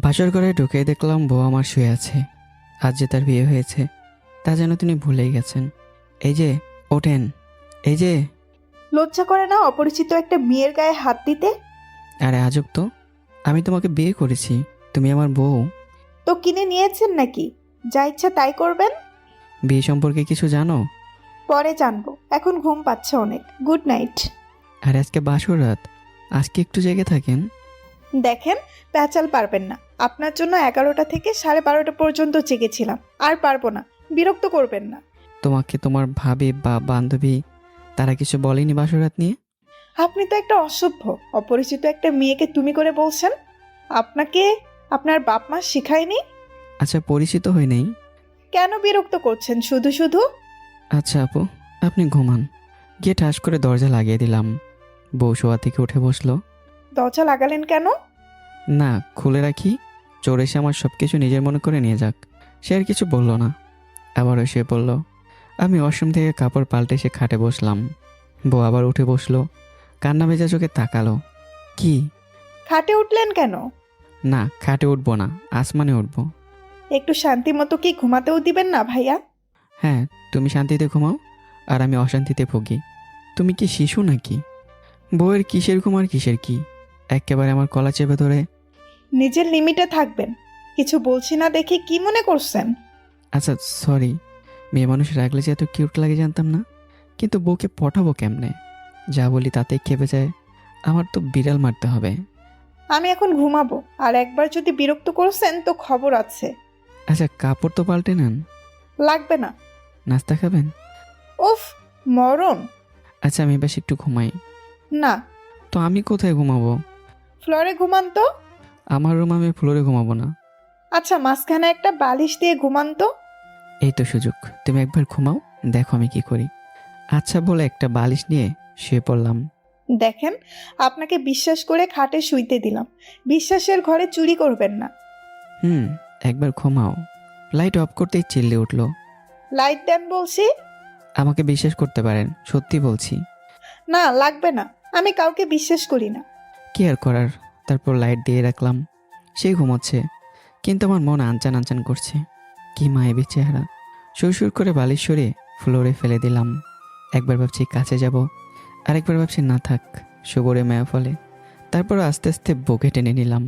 বাসর ঘরে ঢুকে দেখলাম বউ আমার শুয়ে আছে। আজ যে তার বিয়ে হয়েছে তা যেন তিনি ভুলেই গেছেন। এই যে, ওঠেন। এই যে। লজ্জা করে না অপরিচিত একটা মেয়ের গায়ে হাত দিতে? আরে আজব তো, আমি তোমাকে বিয়ে করেছি, তুমি আমার বউ। তো কিনে নিয়েছেন নাকি? যা ইচ্ছা তাই করবেন। বিয়ে সম্পর্কে কিছু জানো? পরে জানবো, এখন ঘুম পাচ্ছে অনেক। Good night. আর আজকে বাসর রাত, আজকে একটু জেগে থাকেন। দেখেন, প্যাচাল পারবেন না। আপনার জন্য 11টা থেকে 12:30 পর্যন্ত জেগেছিলাম, আর পারবো না। বিরক্ত করবেন না। তোমাকে তোমার ভাবি বা বান্ধবী তারা কিছু বলেনি বাসর রাত নিয়ে? আপনি তো একটা অসভ্য। অপরিচিত একটা মেয়েকে তুমি করে বলছেন? আপনাকে আপনার বাপ মা শিখায়নি? আচ্ছা, পরিচিত হই নেই। কেন বিরক্ত করছেন শুধু শুধু? আচ্ছা আপু, আপনি ঘুমান। গিয়ে ঠাস করে দরজা লাগিয়ে দিলাম। বউ শোয়া থেকে উঠে বসলো। দরজা লাগালেন কেন? না, খুলে রাখি, চোর এসে আমার সব কিছু নিজের মনে করে নিয়ে যাক। সে আর কিছু বলল না, আবার শুয়ে পড়ল। আমি ওয়াশরুম থেকে কাপড় পাল্টে এসে খাটে বসলাম। বউ আবার উঠে বসলো, কান্না ভেজা চোখে তাকালো। কি? খাটে উঠলেন কেন? না, খাটে উঠবো না, আসমানে উঠবো। একটু শান্তি মতো কি ঘুমাতেও দিবেন না ভাইয়া? হ্যাঁ, তুমি শান্তিতে ঘুমাও আর আমি অশান্তিতে ভুগি। তুমি কি শিশু নাকি? বউয়ের কিসের ঘুম আর কিসের কি, একেবারে আমার কলা চেপে ধরে। নিজের লিমিটে থাকবেন। কিছু বলছি না দেখে কি মনে করছেন? আচ্ছা সরি, মেয়ে মানুষ রাখলে যে এত কিউট লাগে জানতাম না। কিন্তু বউকে পটাবো কেমনে? যা বলি তাতেই খেপে যায়। আমার তো বিড়াল মারতে হবে। আমি এখন ঘুমাবো, আর একবার যদি বিরক্ত করছেন তো খবর আছে। আচ্ছা, কাপড় তো পাল্টে নেন। লাগবে না। নাস্তা খাবেন? উফ, মরণ। আচ্ছা, আমি বেশ একটু ঘুমাই। না। তো আমি কোথায় ঘুমাবো? ফ্লোরে ঘুমান তো। আমার রুম, আমি ফ্লোরে ঘুমাবো না। আচ্ছা, মাঝখানে একটা বালিশ দিয়ে ঘুমান তো। এই তো সুযোগ, তুমি একবার ঘুমাও, দেখো আমি কি করি। আচ্ছা বলে একটা বালিশ নিয়ে শুয়ে পড়লাম। দেখেন, আপনাকে বিশ্বাস করে খাটে শুইতে দিলাম। বিশ্বাসের ঘরে চুরি করবেন না। হুম, একবার ঘুমাও। লাইট অফ করতেই চিল্লে উঠলো। লাইট দেন বলছি। আমাকে বিশ্বাস করতে পারেন, সত্যি বলছি। না, লাগবে না। আমি কাউকে বিশ্বাস করি না। কি আর করার। তারপর লাইট দিয়ে রাখলাম। সেই ঘুমোচ্ছে, কিন্তু আমার মন আনচান আনচান করছে। কি মায়াবী চেহারা। সুর করে বালিশ সরিয়ে ফ্লোরে ফেলে দিলাম। একবার ভাবছি কাছে যাব, আরেকবার ভাবছি না থাক, শুভরে মায়া ফলে। তারপর আস্তে আস্তে বুকে টেনে নিলাম,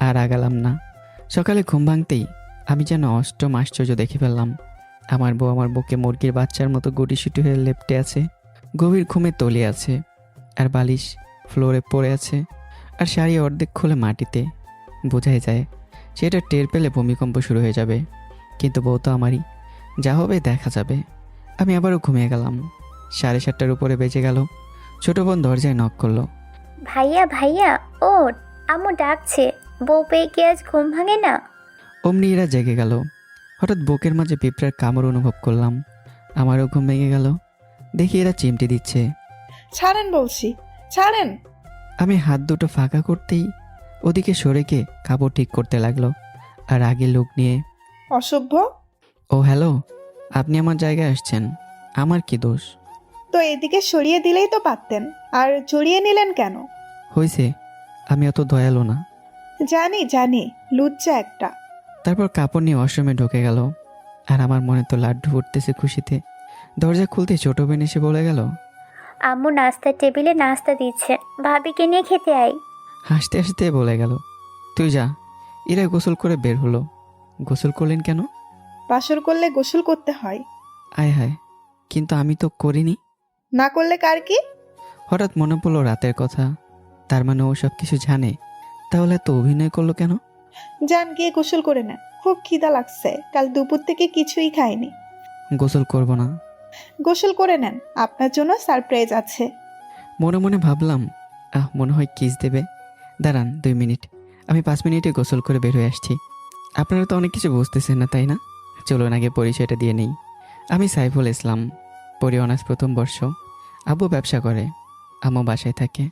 আর আগালাম না। সকালে ঘুম ভাঙতেই আমি যেন অষ্টম আশ্চর্য দেখে ফেললাম। আমার বউ আমার বুকে মুরগির বাচ্চার মতো গুটিসুটি হয়ে লেপ্টে আছে। গভীর ঘুমে তলিয়ে আছে, আর বালিশ ফ্লোরে পড়ে আছে, আর শাড়ি অর্ধেক খুলে মাটিতে। বোঝাই যায় সেটা টের পেলে ভূমিকম্প শুরু হয়ে যাবে। কিন্তু বউ তো আমারই, যা হবে দেখা যাবে। আমি আবারও ঘুমিয়ে গেলাম। 7:30টার উপরে বেজে গেল। ছোট বোন দরজায় নক করলো। ভাইয়া ভাইয়া, ওঠ, আম্মু ডাকছে। বউ পেয়ে কি আজ ঘুম ভাঙে না? অমনি এরা জেগে গেল। হঠাৎ বুকের মাঝে পিঁপড়ার কামড় অনুভব করলাম। আমারও ঘুম ভেঙে গেল। দেখি এরা চিমটি দিচ্ছে। ছাড়েন বলছি, ছাড়েন। আমি হাত দুটো ফাঁকা করতেই ওদিকে সরে গিয়ে কাপড় ঠিক করতে লাগলো, আর আগে লোক নিয়ে। অসভ্য। ও হ্যালো, আপনি আমার জায়গায় আসছেন, আমার কি দোষ? তো এদিকে সরিয়ে দিলেই তো পারতেন, আর জড়িয়ে নিলেন কেন? হয়েছে, আমি অত দয়ালু না। জানি জানি, লুচ্চা একটা। তারপর কাপড় নিয়ে ওয়াশরুমে ঢুকে গেল। আর আমার মনে তো লাড্ডু ফুটতেছে খুশিতে। দরজা খুলতে ছোট বোন এসে বলে গেল। আম্মু নাস্তার টেবিলে নাস্তা দিচ্ছে, ভাবিকে নিয়ে খেতে আই। হাসতে হাসতে বলে গেল, তুই যা। এরা গোসল করে বের হলো। গোসল করলেন কেন? বাসর করলে গোসল করতে হয়। আয় হায়, কিন্তু আমি তো করিনি। না করলে কার কি? হঠাৎ মনে পড়লো রাতের কথা। তার মানে ও সব কিছু জানে। তাহলে এত অভিনয় করলো কেন? যান, গিয়ে গোসল করে নেন। খুব খিদা লাগছে, কাল দুপুর থেকে কিছুই খাইনি। গোসল করব না। গোসল করে নেন, আপনার জন্য সারপ্রাইজ আছে। মনে মনে ভাবলাম, মনে হয় কিস দেবে। দাঁড়ান 2 মিনিট, আমি 5 মিনিটে গোসল করে বের হয়ে আসছি। আপনারা তো অনেক কিছু বুঝতেছেন না, তাই না? চলুন আগে পরিচয়টা দিয়ে নেই। আমি সাইফুল ইসলাম, পড়ি অনার্স প্রথম বর্ষ। আব্বু ব্যবসা করে, আম্মু বাসায় থাকে।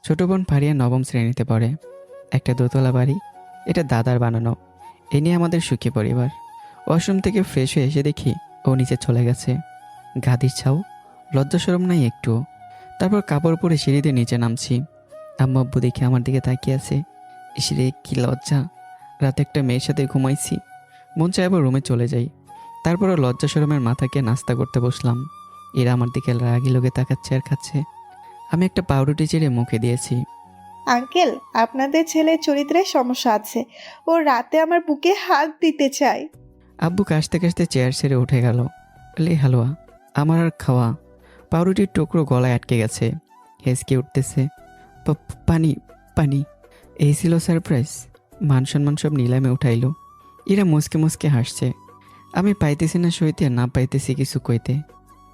ছোট বোন ফারিয়া 9ম শ্রেণীতে পড়ে। একটা দোতলা বাড়ি, এটা দাদার বানানো। এ নিয়ে আমাদের সুখী পরিবার। ওয়াশরুম থেকে ফ্রেশ হয়ে এসে দেখি ও নিচে চলে গেছে। গাদির ছাও, লজ্জা শরম নাই একটু। তারপর কাপড় পরে সিঁড়িতে নিচে নামছি। আম্মু আব্বু দেখে আমার দিকে তাকিয়ে আছে। ইসরে কি লজ্জা, রাতে একটা মেয়ের সাথে ঘুমাইছি, মন চায় আবার রুমে চলে যাই। তারপরও লজ্জা শরমের মাথাকে নাস্তা করতে বসলাম। এরা আমার দিকে রাগি লোকে তাকাচ্ছে আর খাচ্ছে। আমি একটা পাউরুটি চিড়ে মুখে দিয়েছি। আঙ্কেল, আপনাদের ছেলের চরিত্রের সমস্যা আছে। ও রাতে আমার বুকে হাত দিতে চায়। আব্বু কাশতে কাশতে চেয়ার ছেড়ে উঠে গেল। লে হালুয়া আমার আর খাওয়া। পাউরুটির টুকরো গলায় আটকে গেছে, হেসকে উঠতেছে। পানি পানি। এই ছিল সারপ্রাইজ। মান সম্মান সব নিলামে উঠাইল। এরা মুসকে মুসকে হাসছে। আমি পাইতেছি না সইতে, না পাইতেছি কিছু কইতে।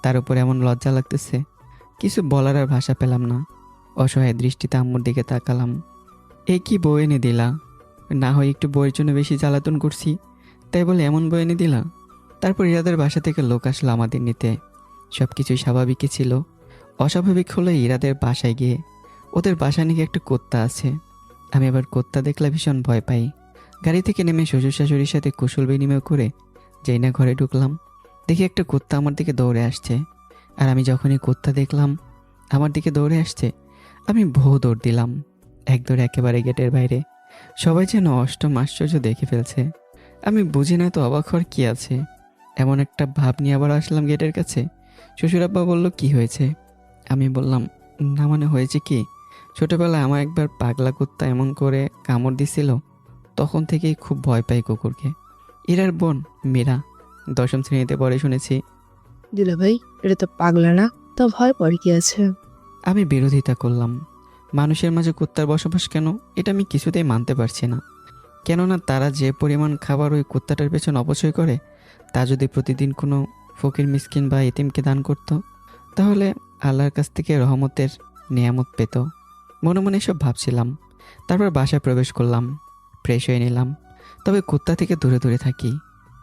তার উপর এমন লজ্জা লাগতেছে, কিছু বলার আর ভাষা পেলাম না। অসহায় দৃষ্টিতে আম্মুর দিকে তাকালাম। এ কি বউ এনে দিলা? না হয় একটু বউয়ের জন্য বেশি জ্বালাতন করছি, তাই বলে এমন বউ এনে দিলা? তারপর ইরাদের বাসা থেকে লোক আসলো আমাদের নিতে। সব কিছুই স্বাভাবিকই ছিল। অস্বাভাবিক হলো ইরাদের বাসায় গিয়ে। ওদের বাসা নাকি একটা কুত্তা আছে। আমি আবার কুত্তা দেখলে ভীষণ ভয় পাই। গাড়ি থেকে নেমে শ্বশুর শাশুড়ির সাথে কুশল বিনিময় করে যেই না ঘরে ঢুকলাম, দেখি একটা কুত্তা আমার দিকে দৌড়ে আসছে। আর আমি যখনই কুত্তা দেখলাম আমার দিকে দৌড়ে আসছে, আমি বহু দৌড় দিলাম। এক দৌড়ে একেবারে গেটের বাইরে। সবাই যেন অষ্টম আশ্চর্য দেখে ফেলছে। আমি বুঝি না তো অবাক হওয়ার কী আছে। এমন একটা ভাব নিয়ে আবার আসলাম গেটের কাছে। শ্বশুরাব্বা বলল, কি হয়েছে? আমি বললাম, না মানে হয়েছে কি, ছোটোবেলায় আমার একবার পাগলা কুত্তা এমন করে কামড় দিছিল, তখন থেকেই খুব ভয় পাই কুকুরকে। ইরার বোন মীরা 10ম শ্রেণীতে পড়ে শুনেছি। দুলা ভাই, এটা তো পাগলা না, তো ভয় পড়ে কি আছে? আমি বিরোধিতা করলাম। মানুষের মাঝে কুত্তার বসবাস কেন, এটা আমি কিছুতেই মানতে পারছি না। কেননা তারা যে পরিমাণ খাবার ওই কুত্তাটার পেছনে অপচয় করে, তা যদি প্রতিদিন কোনো ফকির মিসকিন বা এতিমকে দান করত, তাহলে আল্লাহর কাছ থেকে রহমতের নিয়ামত পেত। মনে মনে সব ভাবছিলাম। তারপর বাসায় প্রবেশ করলাম, ফ্রেশ হয়ে নিলাম। তবে কুত্তা থেকে দূরে দূরে থাকি।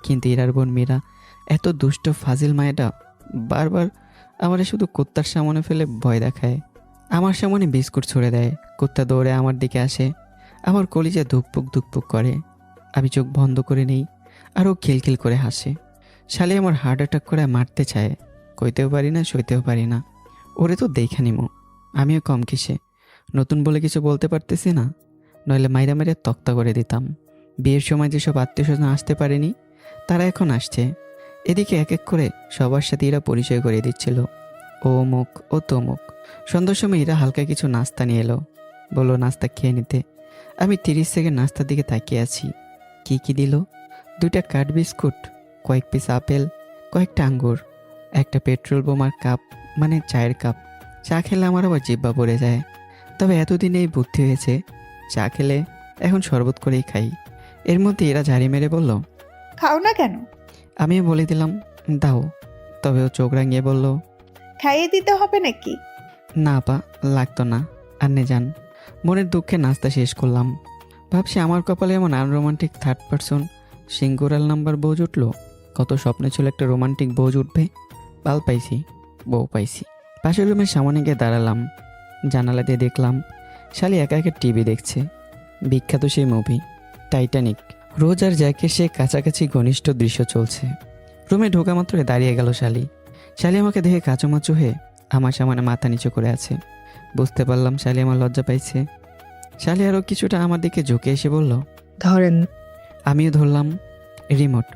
কিন্তু ইরার বোন মীরা এত দুষ্ট ফাজিল মায়েটা বারবার আমারে শুধু কুত্তার সামনে ফেলে ভয় দেখায়। আমার সামনে বিস্কুট ছুঁড়ে দেয়। কুত্তা দৌড়ে আমার দিকে আসে। আমার কলিজা ধুকপুক ধুকপুক করে। আমি চোখ বন্ধ করে নেই, আর ও খিলখিল করে হাসে। শালি আমার হার্ট অ্যাটাক করে মারতে চায়। কইতেও পারি না, সইতেও পারি না। ওরে তো দেখে নিমো। আমিও কম কিসে, নতুন বলে কিছু বলতে পারতেছি না, নইলে মাইরা মেরে তক্তা করে দিতাম। বিয়ের সময় যেসব আত্মীয় স্বজন আসতে পারেনি, তারা এখন আসছে। এদিকে এক এক করে সবার সাথে এরা পরিচয় করিয়ে দিচ্ছিল। ও অমুক, ও তমুক। সন্ধ্যার সময় এরা হালকা কিছু নাস্তা নিয়ে এলো, বললো নাস্তা খেয়ে নিতে। আমি 30 সেকেন্ড নাস্তার দিকে তাকিয়ে আছি। কি কি দিল? 2টা কাঠ বিস্কুট, কয়েক পিস আপেল, কয়েকটা আঙ্গুর, একটা পেট্রোল বোমার কাপ, মানে চায়ের কাপ। চা খেলে আমার আবার জিব্বা পড়ে যায়। তবে এতদিনে এই বুদ্ধি হয়েছে, চা খেলে এখন শরবত করেই খাই। এর মধ্যে এরা ঝাড়ি মেরে বলল, খাও না কেন? আমিও বলে দিলাম, দাও। তবে ও চোখ রাঙিয়ে বলল, খাইয়ে দিতে হবে নাকি? না পা, লাগতো না, আন্নে যান। মনের দুঃখে নাস্তা শেষ করলাম। ভাবছি আমার কপালে এমন আনরোমান্টিক থার্ড পারসন সিঙ্গুরাল নাম্বার বউ জুটল। কত স্বপ্নে ছিল একটা রোমান্টিক বউ জুটবে। পাল পাইছি, বউ পাইছি। পাশের রুমের সামনে গিয়ে দাঁড়ালাম। জানালা দিয়ে দেখলাম শালি একা একা টিভি দেখছে। বিখ্যাত সেই মুভি টাইটানিক। রোজ আর জ্যাকের সে কাছাকাছি ঘনিষ্ঠ দৃশ্য চলছে। রুমে ঢোকা মাত্রই দাঁড়িয়ে গেল শালি। শালি আমাকে দেখে কাঁচুমাচু হয়ে আমার সামনে মাথা নিচু করে আছে। বুঝতে পারলাম শালি আমার লজ্জা পাইছে। শালি আরও কিছুটা আমার দিকে ঝুঁকে এসে বলল, ধরেন। আমিও ধরলাম রিমোট।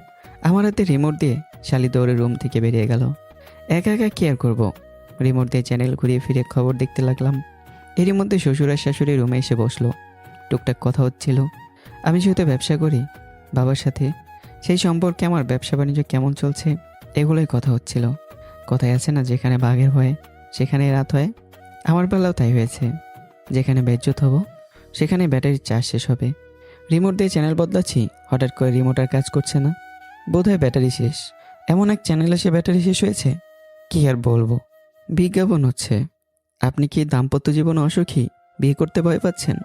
আমার হাতে রিমোট দিয়ে শালি দৌড়ে রুম থেকে বেরিয়ে গেল। একা একা কি আর করবো, রিমোট দিয়ে চ্যানেল ঘুরিয়ে ফিরে খবর দেখতে লাগলাম। এরই মধ্যে শ্বশুর আর শাশুড়ি রুমে এসে বসলো। টুকটাক কথা হচ্ছিল। আমি যেহেতু ব্যবসা করি বাবার সাথে, সেই সম্পর্কে আমার ব্যবসা বাণিজ্য কেমন চলছে এগুলোই কথা হচ্ছিল। কথায় আছে না, যেখানে বাঘের ভয়ে সেখানে রাত হয়। আমার বেলাও তাই হয়েছে। যেখানে বেজ্জত হব সেখানে ব্যাটারির চার্জ শেষ হবে। রিমোট দিয়ে চ্যানেল বদলাচ্ছি, হঠাৎ করে রিমোট আর কাজ করছে না। বোধহয় ব্যাটারি শেষ। এমন এক চ্যানেল এসে ব্যাটারি শেষ হয়েছে, কি আর বলবো। বিজ্ঞাপন হচ্ছে, আপনি কি দাম্পত্য জীবনে অসুখী, বিয়ে করতে ভয় পাচ্ছেন,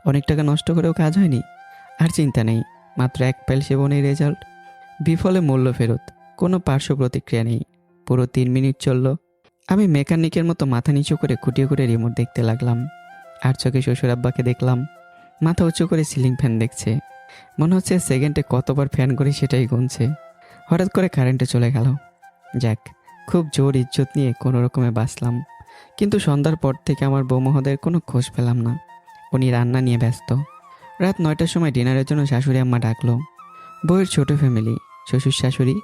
অনেক টাকা নষ্ট করেও কাজ হয়নি? আর চিন্তা নেই, মাত্র 1 পাইল সেবনের রেজাল্ট, বিফলে মূল্য ফেরত, কোনো পার্শ্ব প্রতিক্রিয়া নেই। পুরো 3 মিনিট চলল। আমি মেকানিকের মতো মাথা নিচু করে খুঁটিয়ে খুঁটিয়ে রিমোট দেখতে লাগলাম। আর চোখে শ্বশুর আব্বাকে দেখলাম মাথা উঁচু করে সিলিং ফ্যান দেখছে। মনে হচ্ছে সেকেন্ডে কতবার ফ্যান করি সেটাই গুনছে। হঠাৎ করে কারেন্টে চলে গেল। যাক, খুব জোর ইজ্জত নিয়ে কোনো রকমে বাঁচলাম। কিন্তু সন্ধ্যার পর থেকে আমার বউ মহোদয়ের কোনো খোঁজ পেলাম না। উনি রান্না নিয়ে ব্যস্ত। রাত 9টার সময় ডিনারের জন্য শাশুড়ি আম্মা ডাকলো। বউয়ের ছোট ফ্যামিলি, শ্বশুর শাশুড়ি,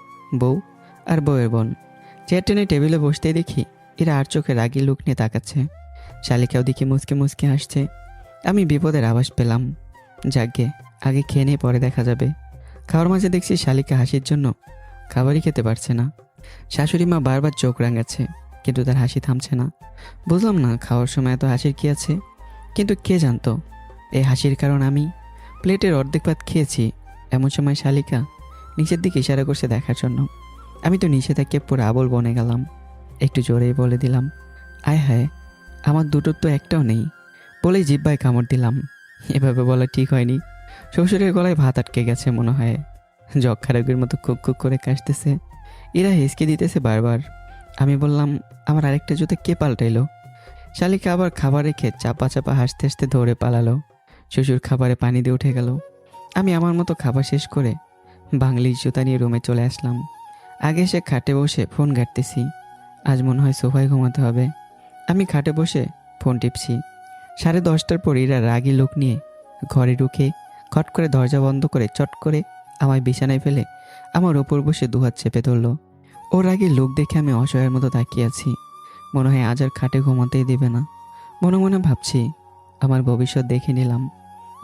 বউ আর বউয়ের বোন। চেয়ার টেনে টেবিলে বসতেই দেখি এরা আর চোখে রাগি লুক নিয়ে তাকাচ্ছে। শালিকাও দিকে মুচকে মুচকে হাসছে। আমি বিপদের আভাস পেলাম। যাগ্গে, আগে খেয়ে নিয়ে পরে দেখা যাবে। খাওয়ার মাঝে দেখছি শালিকা হাসির জন্য খাবারই খেতে পারছে না। শাশুড়ি মা বারবার চোখ রাঙাচ্ছে, কিন্তু তার হাসি থামছে না। বুঝলাম না খাওয়ার সময় এত হাসির কি আছে, কিন্তু কে জানতো এই হাসির কারণ আমি। প্লেটের অর্ধেক ভাত খেয়েছি, এমন সময় শালিকা নিচের দিকে ইশারা করছে দেখার জন্য। আমি তো নিচে থেকে পুরো আবল বনে গেলাম। একটু জোরেই বলে দিলাম, আয় হায়, আমার দুটোর তো একটাও নেই। বলেই জিহ্বায় কামড় দিলাম। এভাবে বলা ঠিক হয়নি। শ্বশুরের গলায় ভাত আটকে গেছে মনে হয়। যক্ষা রোগীর মতো কুক কুক করে কাশতেছে। এরা হেসকে দিতেছে বারবার। আমি বললাম, আমার আরেকটা জুতো কে পাল্টাইলো? শালিকা আবার খাবার রেখে চাপা চাপা হাসতে হাসতে দৌড়ে পালালো। শ্বশুর খাবারে পানি দিয়ে উঠে গেল। আমি আমার মতো খাবার শেষ করে বাংলির জুতা নিয়ে রুমে চলে আসলাম। আগে এসে খাটে বসে ফোন ঘাঁটতেছি। আজ মনে হয় সোফায় ঘুমাতে হবে। আমি খাটে বসে ফোন টিপছি। 10:30টার পর এরা রাগী লোক নিয়ে ঘরে ঢুকে খট করে দরজা বন্ধ করে চট করে আমায় বিছানায় ফেলে আমার ওপর বসে দুহাত চেপে ধরলো। ওর আগে লোক দেখে আমি অসহায়ের মতো তাকিয়ে আছি। মনে হয় আজ আর খাটে ঘুমাতেই দেবে না। মনে মনে ভাবছি, আমার ভবিষ্যৎ দেখে নিলাম।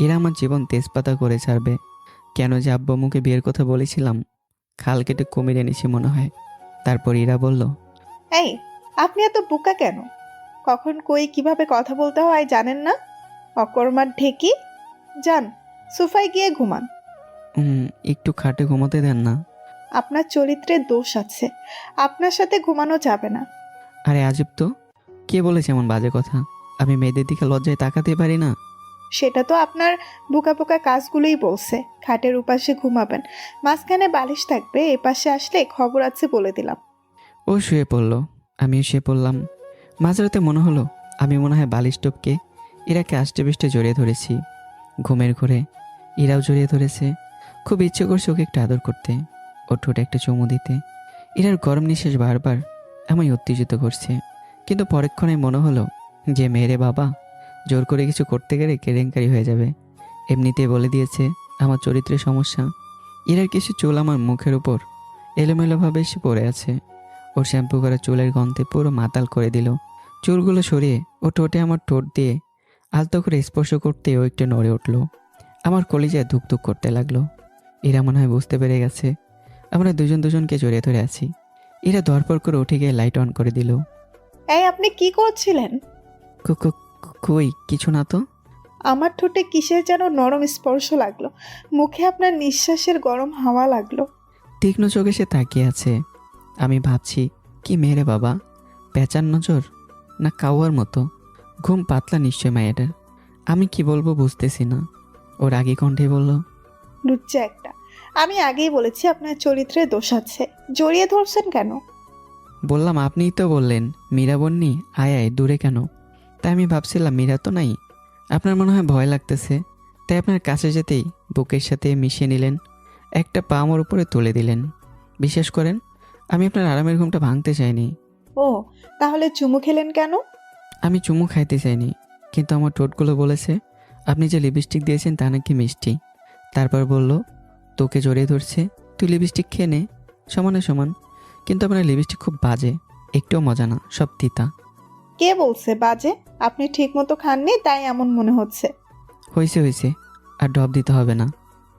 এরা আমার জীবন তেজপাতা করে ছাড়বে। কেন যে আব্বা মুখে বিয়ের কথা বলেছিলাম, খাল কেটে কুমির এনেছি মনে হয়। তারপর এরা বলল, এই, আপনি এত বোকা কেন? কখন কই কিভাবে কথা বলতে হয় জানেন না? অকর্মার ঢেকি। যান, সোফায় গিয়ে ঘুমান। একটু খাটে ঘুমাতে দেন না। আপনার চরিত্রে দোষ আছে, আপনার সাথে ঘুমানো যাবে না। আরে আজব তো, কে বলেছে এমন বাজে কথা? আমি মেয়েদের দিকে লজ্জায় তাকাতে পারি না? সেটা তো আপনার বোকা বোকা কাজগুলোই বলছে। খাটের উপাশে ঘুমাবেন, মাঝখানে বালিশ থাকবে, এপাশে আসলে খবর আছে বলে দিলাম। ও শুয়ে পড়লো, আমিও শুয়ে পড়লাম। মাঝরাতে মনে হলো আমি মনে হয় বালিশ টপকে ইরাকে আষ্টে পৃষ্ঠে জড়িয়ে ধরেছি। ঘুমের ঘোরে ইরাও জড়িয়ে ধরেছে। খুব ইচ্ছে করছে ওকে একটু আদর করতে, ওর ঠোঁটে একটা চুমু দিতে। ইরার গরম নিঃশ্বাস বারবার আমায় উত্তেজিত করছে। কিন্তু পরক্ষণে মনে হলো যে মেয়েরে বাবা জোর করে কিছু করতে গেলে কেলেঙ্কারি হয়ে যাবে। এমনিতেই বলে দিয়েছে আমার চরিত্রের সমস্যা। ইরার কিছু চুল আমার মুখের উপর এলোমেলোভাবে এসে পড়ে আছে। ওর শ্যাম্পু করা চুলের গন্ধে পুরো মাতাল করে দিল। চুলগুলো সরিয়ে ও ঠোঁটে আমার ঠোঁট দিয়ে আলতো করে স্পর্শ করতে ও একটু নড়ে উঠল। আমার কলিজায় ধুকধুক করতে লাগলো। এরা মনে হয় বুঝতে পেরে গেছে আমরা দুজন দুজনকে জড়িয়ে ধরে আছি। এরা ধরপড় করে উঠে গিয়ে লাইট অন করে দিল। এই, আপনি কি করছিলেন? কই কিছু না তো। আমার ঠোঁটে কিসের যেন নরম স্পর্শ লাগলো, মুখে আপনার নিঃশ্বাসের গরম হাওয়া লাগলো। তীক্ষ্ণ চোখে সে তাকিয়ে আছে। আমি ভাবছি, কি মেয়েরে বাবা, পেঁচার নজর না কাউয়ার মতো? ঘুম পাতলা নিশ্চয় মায়েদের। আমি কি বলবো বুঝতেছি না। ওর আগে কণ্ঠে বলল, লুচ্চা একটা। আমি আগেই বলেছি আপনার চরিত্রে দোষ আছে, জড়িয়ে ধরছেন কেন? বললাম আপনিই তো বললেন মীরা বন্নি আয় আয় দূরে কেন? তাই আমি ভাবছিলাম মীরা তো নাই, আপনার মনে হয় ভয় লাগতেছে, তাই আপনার কাছে যেতেই বুকের সাথে মিশিয়ে নিলেন, একটা পা আমার উপরে তুলে দিলেন। বিশ্বাস করেন, আমি আপনার আরামের ঘুমটা ভাঙতে চাইনি। ও, তাহলে চুমু খেলেন কেন? আমি চুমু খাইতে চাইনি, কিন্তু আমার ঠোঁটগুলো বলেছে আপনি যে লিপস্টিক দিয়েছেন তা নাকি মিষ্টি। তারপর বলল, তোকে জড়িয়ে ধরছে, তুই লিপস্টিক খেয়ে নে সমানে সমান। কিন্তু আপনার লিপস্টিক খুব বাজে, একটুও মজা না, সব তিতা। কে বলছে বাজে? আপনি ঠিক মতো খাননি তাই এমন মনে হচ্ছে। হয়েছে হয়েছে, আর ডব দিতে হবে না।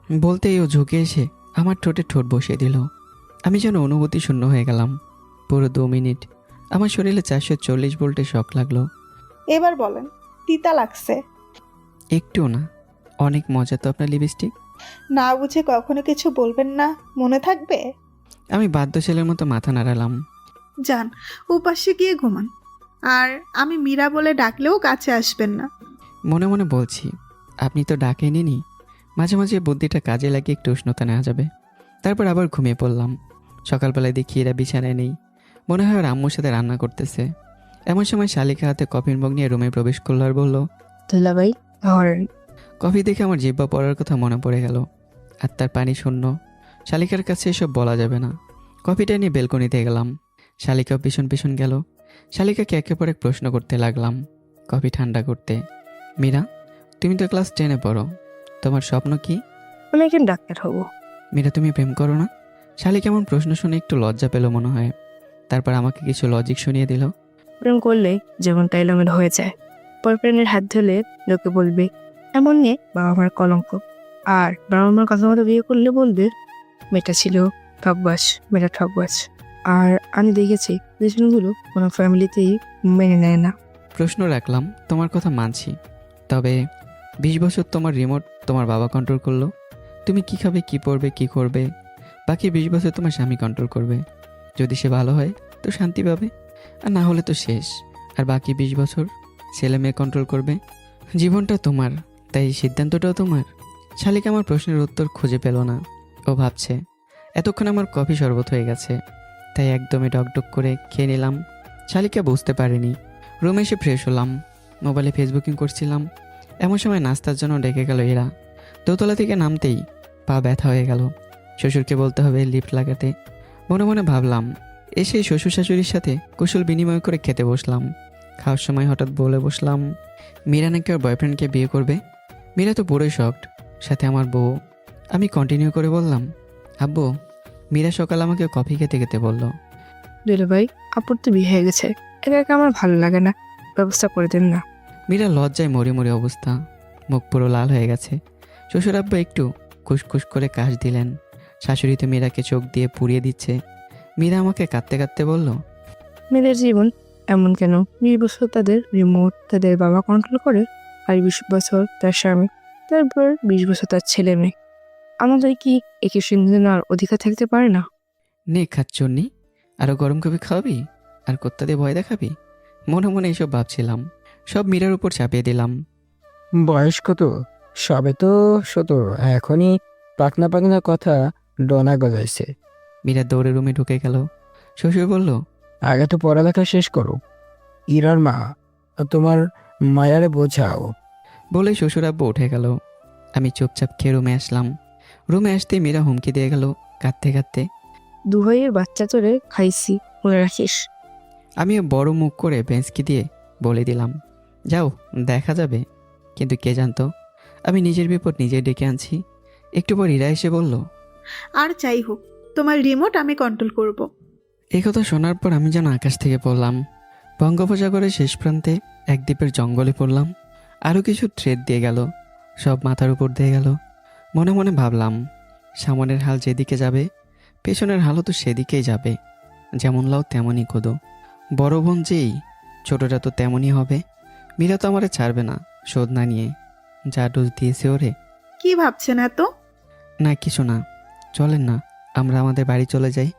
বলতেই ও ঝুঁকে এসে আমার ঠোঁটে ঠোঁট বসিয়ে দিল। আমি যেন অনুভূতি শূন্য হয়ে গেলাম। পুরো 2 মিনিট আমার শরীরে 440 ভোল্টের শক লাগলো। এবার বলেন, তিতা লাগছে? একটুও না, অনেক মজা তো আপনার লিপস্টিক। না বুঝে কখনো কিছু বলবেন না, মনে থাকবে? আমি বাধ্য ছেলের মতো মাথা নাড়ালাম। যান, উপাসে গিয়ে ঘুমান। আর আমি মীরা বলে ডাকলেও কাছে আসবেন না। মনে মনে বলছি, আপনি তো ডাকেননি, মাঝে মাঝে বুদ্ধিটা কাজে লাগিয়ে একটু উষ্ণতা নেওয়া যাবে। তারপর আবার ঘুমিয়ে পড়লাম। সকালবেলায় দেখি এরা বিছানায় নেই, মনে হয় ওর আম্মুর সাথে রান্না করতেছে। এমন সময় শালিকা হাতে কফির মগ নিয়ে রুমে প্রবেশ করলো আর বলল, দুলাভাই আর কফি দেখে আমার জিহ্বা পড়ার কথা মনে পড়ে গেল। আর তার পানি শূন্য। শালিকার কাছে এসব বলা যাবে না। কফিটা নিয়ে বেলকনিতে গেলাম। শালিকা পিছন পিছন গেল। শালিকাকে একের পর এক প্রশ্ন করতে লাগলাম কফি ঠান্ডা করতে। মীরা, তুমি তো ক্লাস 10-এ পড়ো, তোমার স্বপ্ন কি? আমি একজন ডাক্তার হব। মীরা, তুমি প্রেম করো না? শালি কেমন প্রশ্ন শুনে একটু লজ্জা পেল মনে হয়। তারপর আমাকে কিছু লজিক শুনিয়ে দিল। প্রেম করলে জীবনটা এলোমেলো হয়ে যায়। বয়ফ্রেন্ডের হাত ধরলে লোকে বলবে এমন নিয়ে বাবা মার কলঙ্ক। আর বাবা মার কথা মতো বিয়ে করলে বলবে মেয়েটা ছিল ঠকবাস, মেয়েটা ঠকবাস। আর আমি দেখেছি রিজনগুলো কোনো ফ্যামিলিতেই মেনে নেয় না। প্রশ্ন রাখলাম, তোমার কথা মানছি, তবে 20 বছর তোমার রিমোট তোমার বাবা কন্ট্রোল করলো। তুমি কি খাবে, কি পরবে, কি করবে, বাকি 20 বছর তোমার স্বামী কন্ট্রোল করবে। যদি সে ভালো হয় তো শান্তি পাবে, আর না হলে তো শেষ। আর বাকি 20 বছর ছেলে মেয়ে কন্ট্রোল করবে। জীবনটা তোমার, তাই সিদ্ধান্তটাও তোমার। শালিকা আমার প্রশ্নের উত্তর খুঁজে পেল না। ও ভাবছে এতক্ষণ আমার কফি শরবত হয়ে গেছে, তাই একদমই ডকডক করে খেয়ে নিলাম। শালিকা বুঝতে পারেনি। রুমে এসে ফ্রেশ হলাম, মোবাইলে ফেসবুকিং করছিলাম। এমন সময় নাস্তার জন্য ডেকে গেল এরা। দোতলা থেকে নামতেই পা ব্যথা হয়ে গেল। শ্বশুরকে বলতে হবে লিফট লাগাতে। মনে মনে ভাবলাম, এসে শ্বশুর শাশুড়ির সাথে কুশল বিনিময় করে খেতে বসলাম। খাওয়ার সময় হঠাৎ বলে বসলাম মীরা নাকি ওর বয়ফ্রেন্ডকে বিয়ে করবে। মীরা তো পুরোই শকড, সাথে আমার বউ। আমি কন্টিনিউ করে বললাম, আব্বু, মীরা সকাল আমাকে কফি খেতে খেতে বলল। দুলে ভাই, আপুর তো বিয়ে হয়ে গেছে, একা একা আমার ভালো লাগে না, ব্যবস্থা করে দেন না। মীরা লজ্জায় মরি মরি অবস্থা, মুখ পুরো লাল হয়ে গেছে। শ্বশুর আব্বা একটু খুশখুশ করে কাশ দিলেন। শাশুড়ি তো মীরাকে চোখ দিয়ে পুড়িয়ে দিচ্ছে। মীরা আমাকে কাঁদতে কাঁদতে বলল, মেয়েদের জীবন এমন কেন? 20 বছর তাদের রিমোট তাদের বাবা কন্ট্রোল করে, আর 20 বছর তার স্বামী, তারপর 20 বছর তার ছেলে মেয়ে। আমাদের কি একই সিংহাসনের অধিকার থাকতে পারে না? নে খাচ্চন্নি, আরও গরম কফি খাওয়াবি, আর কোত্তা দিয়ে ভয় দেখাবি। মনে মনে এইসব ভাবছিলাম, সব মীরার উপর চাপিয়ে দিলাম। বয়স কত? সবে তো 17, এখনই পাকনা পাকনা কথা ডনা গজাইছে। মীরা দৌড়ে রুমে ঢুকে গেল। শ্বশুর বলল, আগে তো পড়ালেখা শেষ করো। ইরার মা, তোমার মায়ারে বোঝাও। বলে শ্বশুর আব্বু উঠে গেল। আমি চুপচাপ খেয়ে রুমে আসলাম। রুমে আসতেই মীরা হুমকি দিয়ে গেল কাঁদতে কাঁদতে। দুভাইয়ের বাচ্চা তোরে খাইছি, মনে রাখিস। আমিও বড় মুখ করে বেঞ্চকি দিয়ে বলে দিলাম, যাও, দেখা যাবে। কিন্তু কে জানতো আমি নিজের বিপদ নিজে ডেকে আনছি। একটু পর ইরা এসে বলল, আর যাই হোক, তোমার রিমোট আমি কন্ট্রোল করব। এই কথা শোনার পর আমি যেন আকাশ থেকে পড়লাম। বঙ্গোপসাগরের শেষ প্রান্তে এক দ্বীপের জঙ্গলে পড়লাম। আরও কিছু থ্রেড দিয়ে গেল, সব মাথার উপর দিয়ে গেল। মনে মনে ভাবলাম, সামনের হাল যেদিকে যাবে, পেছনের হালও তো সেদিকেই যাবে। যেমন লাও তেমনই কোদো। বড় বোন যেই, ছোটটা তো তেমনই হবে। মীরা তো আমারে ছাড়বে না শোধ না নিয়ে। যা ডোজ দিয়েছে ওরে। কি ভাবছেন এত? না কিছু না, চলেন না আমরা আমাদের বাড়ি চলে যাই।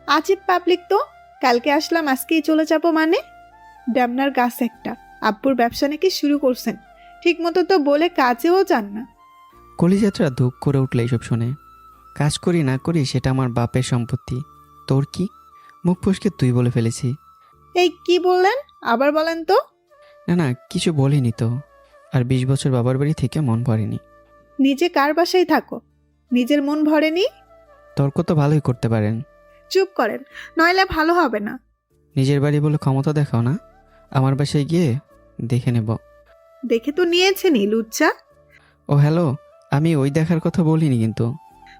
আজিব পাবলিক তো, কালকে আসলাম আজকেই চলে যাব মানে? ড্যামনার গাছ একটা, আব্বুর ব্যবসা নাকি শুরু করছেন, ঠিক মতো তো বলে কাজেও যান না। কলিযাত্রা ধুক করে উঠলে এইসব শুনে। কাজ করি না করি সেটা আমার বাপের সম্পত্তি, তোর কি? মুখ ফসকে তুই বলে ফেলেছি। এই কি বললেন, আবার বলেন তো। না না, কিছু বলিনি তো। আর 20 বছর বাবার বাড়ি থেকে মন ভরেনি। নিজে কার বাসায় থাকো, নিজের মন ভরেনি? তর্ক তো ভালোই করতে পারেন। চুপ করেন, নইলে ভালো হবে না। নিজের বাড়ি বলে ক্ষমতা দেখাও না। আমার বাসায় গিয়ে দেখে নেব। দেখে তো নিয়েছেনই লুচ্চা। ও হ্যালো, আমি ওই দেখার কথা বলিনি কিন্তু।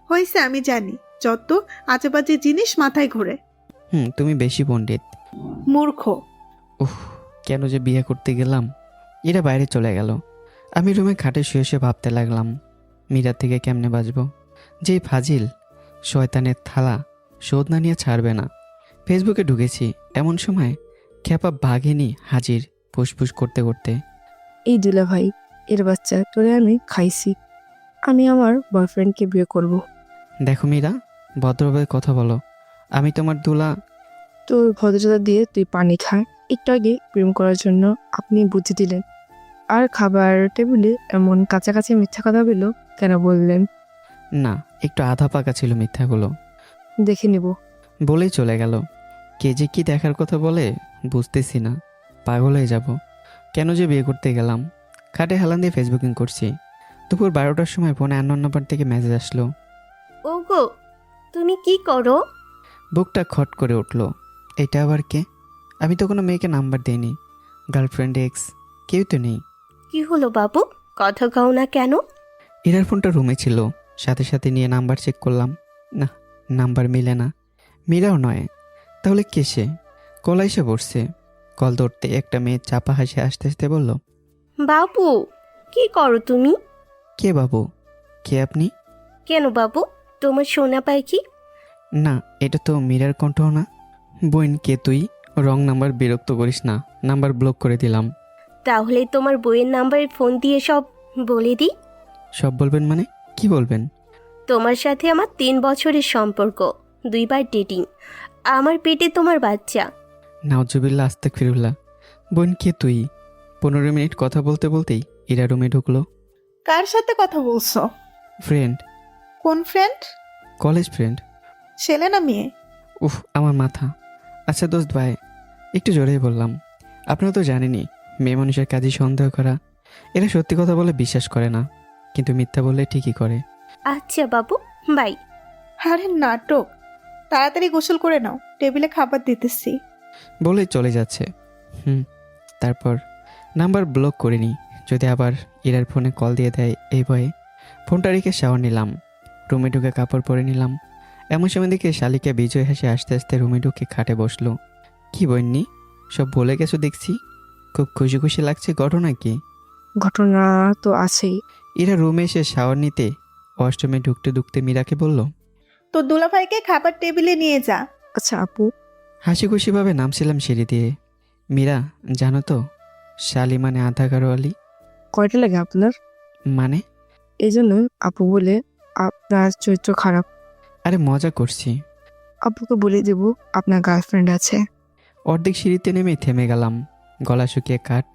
হয়েছে, আমি জানি, যত আজেবাজে জিনিস মাথায় ঘোরে। তুমি বেশি পণ্ডিত। মূর্খ। উফ, কেন যে বিয়ে করতে গেলাম। এরা বাইরে চলে গেল। আমি রুমে খাটে শুয়ে শুয়ে ভাবতে লাগলাম, মীরা থেকে কেমনে বাঁচব। যেই ফাজিল শয়তানের থালা শোধ না নিয়ে ছাড়বে না। ফেসবুকে ঢুকেছি, এমন সময় খ্যাপা বাঘিনী হাজির, ফুসফুস করতে করতে। এই দুলা ভাই, এর বাচ্চা তোরে আমি খাইছি, আমি আমার বয়ফ্রেন্ডকে বিয়ে করব। দেখো মীরা, ভদ্রভাবে কথা বলো। আমি তোমার দুলা। তোর ভদ্রতা দিয়ে তুই পানি খা। একটু আগে প্রেম করার জন্য আপনি বুদ্ধি দিলেন, আর খাবার টেবিলে এমন কাছাকাছি মিথ্যা কথা বলল কেন বললেন? না, একটু আধা পাকা ছিল মিথ্যাগুলো। দেখে নিব। বলেই চলে গেল। কে যে কি দেখার কথা বলে বুঝতেছি না। পাগল হয়ে যাব। কেন যে বিয়ে করতে গেলাম। খাটে হেলান দিয়ে ফেসবুকিং করছি। দুপুর 12টার সময় ফোনে আননোন নাম্বার থেকে মেসেজ আসলো। ওগো, তুমি কি করো? বুকটা খট করে উঠল। এটা আবার কে? আমি তো কোনো মেয়েকে নাম্বার দেইনি। গার্লফ্রেন্ড, এক্স কেউ তো নেই। কি হলো বাবু, কথা কও না কেন? ইরার ফোনটা রুমে ছিল, সাথে সাথে নিয়ে নাম্বার চেক করলাম। না, নাম্বার মিলে না। মীরাও নয়। তাহলে কে সে? কল এসে পড়ছে। কল ধরতে একটা মেয়ে চাপা হাসি আসতে আসতে বলল, বাবু, কি করো তুমি? কে বাবু? কে আপনি? কেন বাবু, তোমার সোনা পাখি? না, এটা তো মীরার কণ্ঠ না। বোন, কে তুই? রং নাম্বার, বিরক্ত করিস না, নাম্বার ব্লক করে দিলাম। তাহলে তোমার বইয়ের নাম্বারে ফোন দিয়ে সব বলে দিই। সব বলবেন মানে? কি বলবেন? তোমার সাথে আমার 3 বছরের সম্পর্ক, 2 বার ডেটিং, আমার পেটে তোমার বাচ্চা। নাউজুবিল্লাহ, আস্তাগফিরুল্লাহ। বোন, কে তুই? 15 মিনিট কথা বলতে বলতেই ইরা রুমে ঢুকলো। কার সাথে কথা বলছো? ফ্রেন্ড। কোন ফ্রেন্ড? College friend. ছেলে না মেয়ে? উফ, আমার মাথা। আচ্ছা দোস্ত ভাই, একটু জোরেই বললাম। আপনারা তো জানেনই, মেয়ে মানুষের কাজই সন্দেহ করা। এরা সত্যি কথা বলে বিশ্বাস করে না, কিন্তু মিথ্যা বললে ঠিকই করে। আচ্ছা বাবু, বাই। আরে নাটক। তাড়াতাড়ি গোসল করে নাও, টেবিলে খাবার দিতেছি। বলে চলে যাচ্ছে। তারপর নাম্বার ব্লক করিনি, যদি আবার ইরার ফোনে কল দিয়ে দেয় এই ভয়ে। ফোনটা রেখে শাওয়ার নিলাম, রুমে ঢুকে কাপড় পরে নিলাম। এমন সময় দেখে শালিকা বিজয় হাসি আস্তে আস্তে রুমে ঢুকে খাটে বসলো। কি বলনি? সব বলে গেছো দেখছি। খুব খুশি খুশি লাগছে, ঘটনা কি? ঘটনা তো আছেই। ইরা রুমে এসে শাওয়ার নিতে ওয়াশরুমে ঢুকতে ঢুকতে মীরাকে বলল, তো দুলাভাইকে খাবার টেবিলে নিয়ে যা। আচ্ছা আপু, হাসি খুশিভাবে নামছিলাম সিঁড়ি দিয়ে। মীরা, জানো তো, শালি মানে আধা গাড়োয়ালি। কয়টা লাগে আপনার? মানে? এই জন্য আপু বলে আপনার চরিত্র খারাপ। আরে মজা করছি। আপুকে বলে দেব আপনার গার্লফ্রেন্ড আছে। অর্ধেক সিঁড়িতে নেমে থেমে গেলাম, গলা শুকিয়ে কাঠ।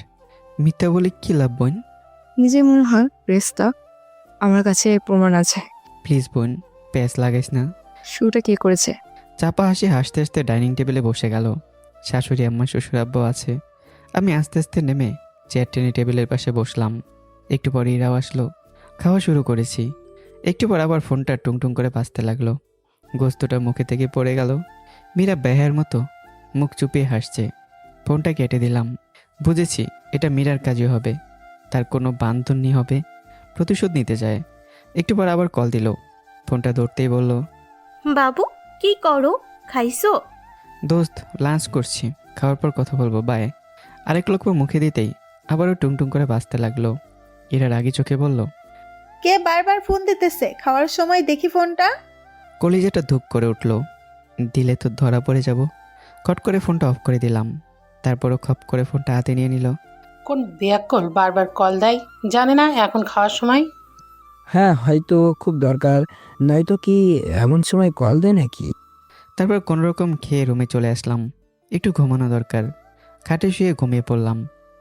মিথ্যা বলে কি লাভ বোন? নিজে মনে হয় রেস্তা, আমার কাছে প্রমাণ আছে। প্লিজ বোন, প্যাঁচ লাগাইস না। শুটা কে করেছে? চাপা হাসি হাসতে হাসতে ডাইনিং টেবিলে বসে গেল। শাশুড়ি আম্মা শ্বশুর আব্বু আছে। আমি আস্তে আস্তে নেমে চেয়ার টেনে টেবিলের পাশে বসলাম। একটু পরে ইরাও আসলো। খাওয়া শুরু করেছি। একটু পর আবার ফোনটা টুংটুং করে বাজতে লাগলো। গোস্তটা মুখে থেকে পড়ে গেল। মীরা ব্যাহের মতো মুখ চুপিয়ে হাসছে। ফোনটা কেটে দিলাম। বুঝেছি এটা মীরার কাজই হবে, তার কোনো বান্ধবী হবে, প্রতিশোধ নিতে যায়। একটু পর আবার কল দিল। ফোনটা ধরতেই বলল, বাবু, কি করো? খাইছো? দোস্ত, লাঞ্চ করছি, খাওয়ার পর কথা বলবো, বাই। আরেক লোক মুখে দিতেই আবারও টুংটুং করে বাজতে লাগলো। এরা রাগি চোখে বলল, কে বারবার ফোন দিতেছে? খাওয়ার সময় দেখি ফোনটা। কলিজাটা ধুপ করে উঠল। দিলে তো ধরা পড়ে যাব। খট করে ফোনটা অফ করে দিলাম। তারপরও খপ করে ফোনটা হাতে নিয়ে নিল। কোন বেয়াক্কল বারবার কল দেয়, জানে না এখন খাওয়ার সময়? হ্যাঁ, হয়তো খুব দরকার, নয়তো কি এমন সময় কল দেয় নাকি? তারপর কোনোরকম খেয়ে রুমে চলে আসলাম। একটু ঘুমানো দরকার। খাটে শুয়ে ঘুমিয়ে পড়লাম।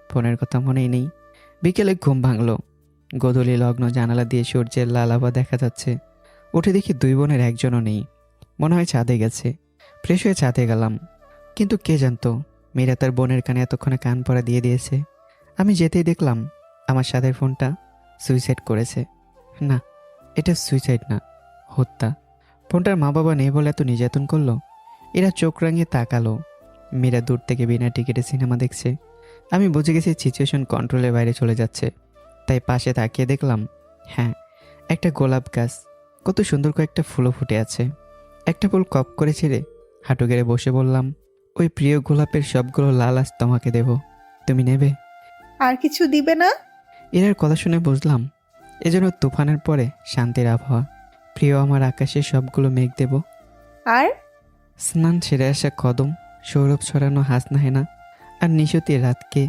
ফোনের কথা মনেই নেই। বিকেলে ঘুম ভাঙলো। গোধূলি লগ্ন, জানালা দিয়ে সূর্যের লাল আভা দেখা যাচ্ছে। উঠে দেখি দুই বোনের একজনও নেই, মনে হয় ছাদে গেছে। ফ্রেশ হয়ে ছাদে গেলাম, কিন্তু কে জানতো মীরা তার বোনের কানে এতক্ষণে কান পরা দিয়ে দিয়েছে। আমি যেতেই দেখলাম আমার সাথের ফোনটা সুইসাইড করেছে। না, এটা সুইসাইড না, হত্যা। ফোনটার মা বাবা নেই বলে এত নির্যাতন করলো। এরা চোখ রাঙিয়ে তাকালো। মীরা দূর থেকে বিনা টিকিটে সিনেমা দেখছে। আমি বুঝে গেছি সিচুয়েশন কন্ট্রোলের বাইরে চলে যাচ্ছে। তাই পাশে তাকিয়ে দেখলাম, হ্যাঁ, একটা গোলাপ গাছ, কত সুন্দর কয়েকটা ফুলও ফুটে আছে। একটা ফুল কপ করে ছেড়ে হাঁটু গেড়ে বসে বললাম, ওই প্রিয় গোলাপের সবগুলো লাল আজ তোমাকে দেব, তুমি নেবে? আর কিছু দিবে না? এরার কথা শুনে বুঝলাম এজন্য তুফানের পরে শান্তির আবহাওয়া। প্রিয় আমার আকাশে সবগুলো মেঘ দেব। আর স্নান সেরে আসা কদম, সৌরভ ছড়ানো হাসনা হেনা, আর নিশতি রাতকে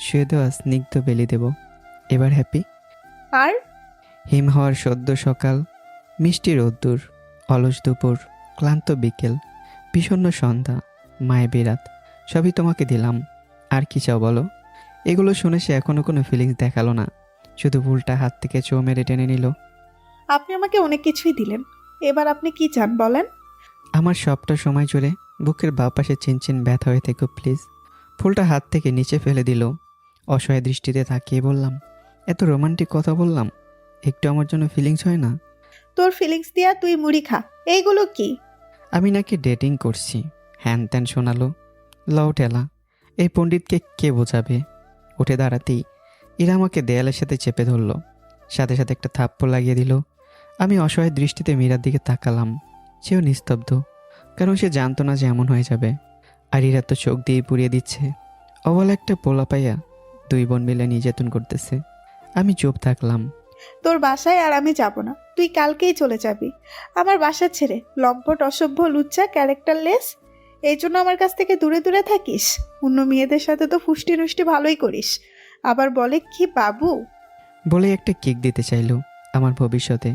শুয়ে দেওয়া স্নিগ্ধ বেলি দেব। এবার হ্যাপি? আর হিম হওয়ার সদ্য সকাল, মিষ্টি রোদ্দুর, অলস দুপুর, ক্লান্ত বিকেল, বিষণ্ণ সন্ধ্যা, মায়াবী রাত, সবই তোমাকে দিলাম। আর কি চাও বলো? এগুলো শুনে সে এখনো কোনো ফিলিংস দেখালো না, শুধু ফুলটা হাত থেকে চৌ মেরে টেনে নিল। আপনি আমাকে অনেক কিছুই দিলেন, এবার আপনি কি চান বলেন? আমার সবটা সময় জুড়ে বুকের বাঁ পাশে চিনচিন ব্যথা হয়ে থেকো প্লিজ। ফুলটা হাত থেকে নিচে ফেলে দিল। অসহায় দৃষ্টিতে তাকিয়ে বললাম, এত রোমান্টিক কথা বললাম, একটু আমার জন্য ফিলিংস হয় না? তোর ফিলিংস দিয়া তুই মুড়ি খা। এইগুলো কি? আমি নাকি ডেটিং করছি, হ্যান ত্যান শোনালো। লও ঠেলা, এই পণ্ডিতকে কে বোঝাবে? উঠে দাঁড়াতেই ইরা আমাকে দেয়ালের সাথে চেপে ধরল। সাথে সাথে একটা থাপ্পড় লাগিয়ে দিল। আমি অসহায় দৃষ্টিতে মীরার দিকে তাকালাম। সেও নিস্তব্ধ, কারণ সে জানতো না যে এমন হয়ে যাবে। আর ইরা তো চোখ দিয়ে পুড়িয়ে দিচ্ছে। অবলা একটা পোলা পাইয়া দুই বোন মিলে নির্যাতন করতেছে। আমি চুপ থাকলাম। তোর বাসায় আর আমি যাব না, তুই কালকেই চলে যাবি আমার বাসা ছেড়ে। লম্পট, অসভ্য, লুচ্চা, ক্যারেক্টারলেস, এই জন্য আমার কাছ থেকে দূরে দূরে থাকিস। অন্য মেয়েদের সাথে তো ফুষ্টি নুষ্টি ভালোই করিস, আবার বলে কি বাবু। বলে একটা কিক দিতে চাইলো আমার ভবিষ্যতে।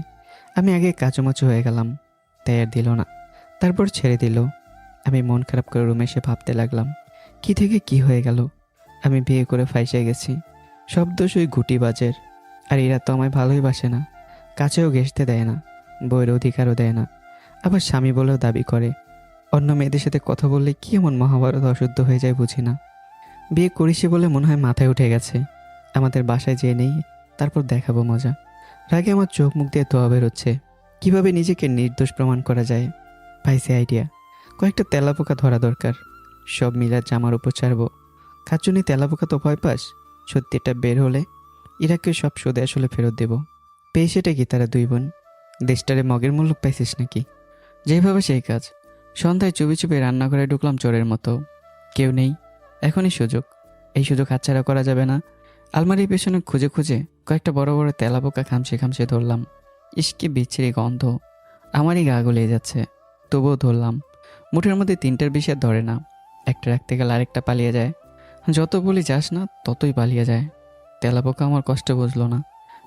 আমি আগে কাচুমাচু হয়ে গেলাম, তাই আর দিল না। তারপর ছেড়ে দিল। আমি মন খারাপ করে রুমে এসে ভাবতে লাগলাম, কি থেকে কি হয়ে গেল। আমি বিয়ে করে ফাইসে গেছি। সব দোষ ওই গুটিবাজের। আর এরা তো আমায় ভালোই বাসে না, কাছেও ঘেঁষতে দেয় না, বইয়ের অধিকারও দেয় না, আবার স্বামী বলেও দাবি করে। অন্য মেয়েদের সাথে কথা বললে কি এমন মহাভারত অশুদ্ধ হয়ে যায় বুঝি না। বিয়ে করিসি বলে মনে হয় মাথায় উঠে গেছে। আমাদের বাসায় যেয়ে নেই, তারপর দেখাবো মজা। রাগে আমার চোখ মুখ দিয়ে ধোয়া বেরোচ্ছে। কীভাবে নিজেকে নির্দোষ প্রমাণ করা যায়। পাইছে আইডিয়া, কয়েকটা তেলাপোকা ধরা দরকার, সব মিলার জামার উপর ছাড়বো। খাচ্চুনি তেলাপোকা তো ভয় পাস, সত্যি এটা বের হলে ইরাকে সব সুদে আসলে ফেরত দেব। পেয়ে সেটা কি তারা দুই বোন? দেশটারে মগের মূল্য পাইছিস নাকি? যেভাবে সেই কাজ। সন্ধ্যায় চুপি চুপি রান্নাঘরে ঢুকলাম চোরের মতো। কেউ নেই, এখনই সুযোগ। এই সুযোগ হাতছাড়া করা যাবে না। আলমারির পেছনে খুঁজে খুঁজে কয়েকটা বড় বড় তেলাপোকা খামছে খামছে ধরলাম। ইস কি বিচ্ছিরি গন্ধ, আমারই গা গলিয়ে যাচ্ছে। তবুও ধরলাম। মুঠের মধ্যে তিনটার বেশি আর ধরে না। একটা রাখতে গেলে আরেকটা পালিয়ে যায়। যত বলি যাস না, ততই পালিয়ে যায়। তেলাপোকা আমার কষ্ট বুঝলো না।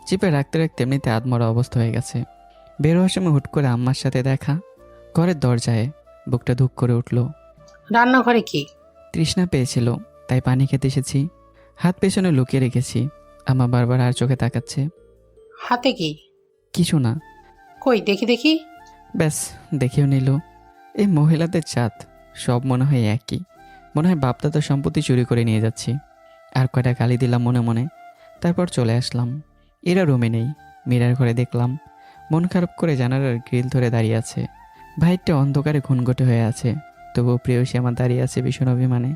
চিপে রাখতে রাখতে এমনিতে আধমরা অবস্থা হয়ে গেছে। বের হওয়ার সময় হুট করে আম্মার সাথে দেখা। ঘরের দরজায় বুকটা ধুক করে উঠল। রান্নাঘরে কি? তৃষ্ণা পেয়েছিল, তাই পানি খেতে এসেছি। হাত পেছনে লুকিয়ে রেখেছি। আম্মা বারবার আর চোখে তাকাচ্ছে। হাতে কি? কিছু না। কই দেখি দেখি। ব্যাস, দেখেও নিল। এই মহিলাদের জাত, সব মনে হয় একই। মনে হয় বাপদাদা সম্পত্তি চুরি করে নিয়ে যাচ্ছি। আর কয়টা গালি দিলাম মনে মনে। তারপর চলে আসলাম। এরা রুমে নেই। মীরার ঘরে দেখলাম মন খারাপ করে জানালার গ্রিল ধরে দাঁড়িয়ে আছে। ভাইটা অন্ধকারে ঘুনঘটে হয়ে আছে, তবুও প্রেয়সী আমার দাঁড়িয়ে আছে ভীষণ অভিমানে।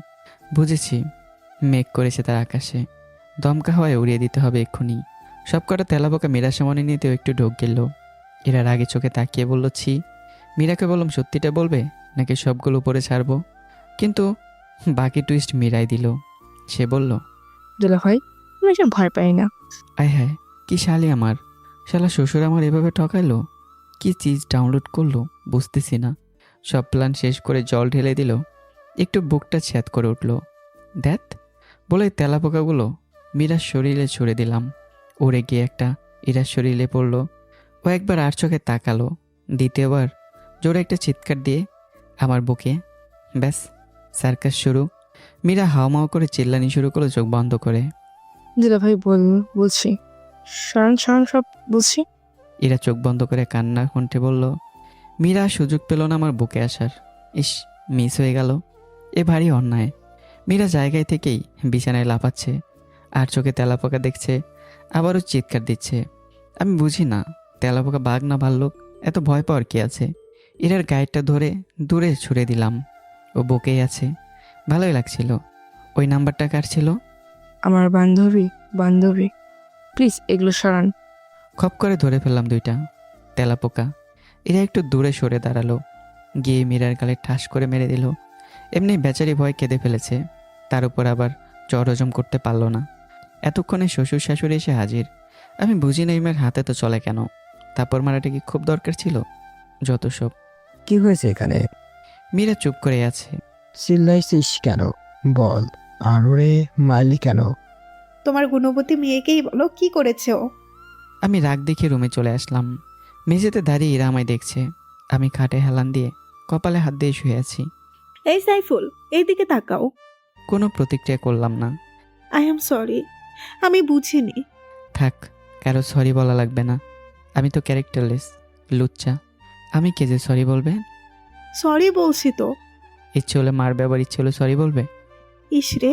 বুঝেছি, মেঘ করেছে তার আকাশে, দমকা হাওয়ায় উড়িয়ে দিতে হবে এক্ষুনি। সব কটা তেলাপোকা মীরার সামনে নিতেও একটু ঢোক গেল। এরা রাগে চোখে তাকিয়ে বলল ছি। মীরাকে বললাম সত্যিটা বলবে নাকি সবগুলো উপরে ছাড়বো, কিন্তু বাকি টুইস্ট মীরাই দিল। সে বলল, দুলা ভাই, আমি এসব ভয় পাই না। আয় হ্যাঁ, কি শালি আমার। শালা শ্বশুর আমার এভাবে ঠকাইলো। কি চিজ ডাউনলোড করলো বুঝতেছি না। সব প্ল্যান শেষ করে জল ঢেলে দিল। একটু বুকটা ছ্যাদ করে উঠল। দ্যাট বলে তেলাপোকাগুলো মীরার শরীরে ছুড়ে দিলাম। উড়ে গিয়ে একটা ইরার শরীরে পড়ল। ও একবার আর চোখে তাকালো, দ্বিতীয়বার জোরে একটা চিৎকার দিয়ে আমার বুকে। ব্যাস, সার্কাস শুরু। মীরা হাওমাও করে চিল্লানি শুরু করলো চোখ বন্ধ করে। দুলা ভাই বলছি, শরণ সব বলছি। এরা চোখ বন্ধ করে কান্নার কণ্ঠে বলল। মীরা সুযোগ পেল না আমার বুকে আসার। ইস, মিস হয়ে গেল। এ ভারী অন্যায়। মীরা জায়গায় থেকেই বিছানায় লাফাচ্ছে, আর চোখে তেলাপোকা দেখছে, আবারও চিৎকার দিচ্ছে। আমি বুঝি না, তেলাপোকা বাঘ না ভাল্লুক, এত ভয় পাওয়ার কি আছে। এরার গায়েরটা ধরে দূরে ছুড়ে দিলাম। ও বকেই আছে, ভালোই লাগছিল। ওই নাম্বারটা কার ছিল? আমার বান্ধবী, প্লিজ এগুলো সরান। খপ করে ধরে ফেললাম দুইটা তেলাপোকা। এরা একটু দূরে সরে দাঁড়ালো, গিয়ে মীরার গালে ঠাস করে মেরে দিল। এমনি বেচারি ভয় কেঁদে ফেলেছে, তার উপর আবার জ্বর হজম করতে পারল না। এতক্ষণে শ্বশুর শাশুড়ি এসে হাজির। আমি বুঝি না এই মেয়ের হাতে তো চলে কেন। তারপর মারাটা কি খুব দরকার ছিল? যত সব। কি হয়েছে এখানে? মীরা চুপ করে আছে। চিল্লাইছিস কেন বল? আর ওরে মারলি কেন? তোমার গুণবতী মেয়েকেই বলো কি করেছে ও। আমি রাগ দেখে রুমে চলে আসলাম। মেঝেতে দাঁড়িয়ে এরা আমায় দেখছে। আমি খাটে হেলান দিয়ে কপালে হাত দিয়ে শুয়ে আছি। এই সাইফুল, এইদিকে তাকাও। কোনো প্রতিক্রিয়া করলাম না। আই এম সরি, আমি বুঝিনি। থাক, কারো সরি বলা লাগবে না। আমি তো ক্যারেক্টারলেস, লুচ্চা। আমি কে যে সরি বলবে? সরি বলছি তো। ইচ্ছে হলে মারবে, আবার ইচ্ছে হলে সরি বলবে। ইস রে,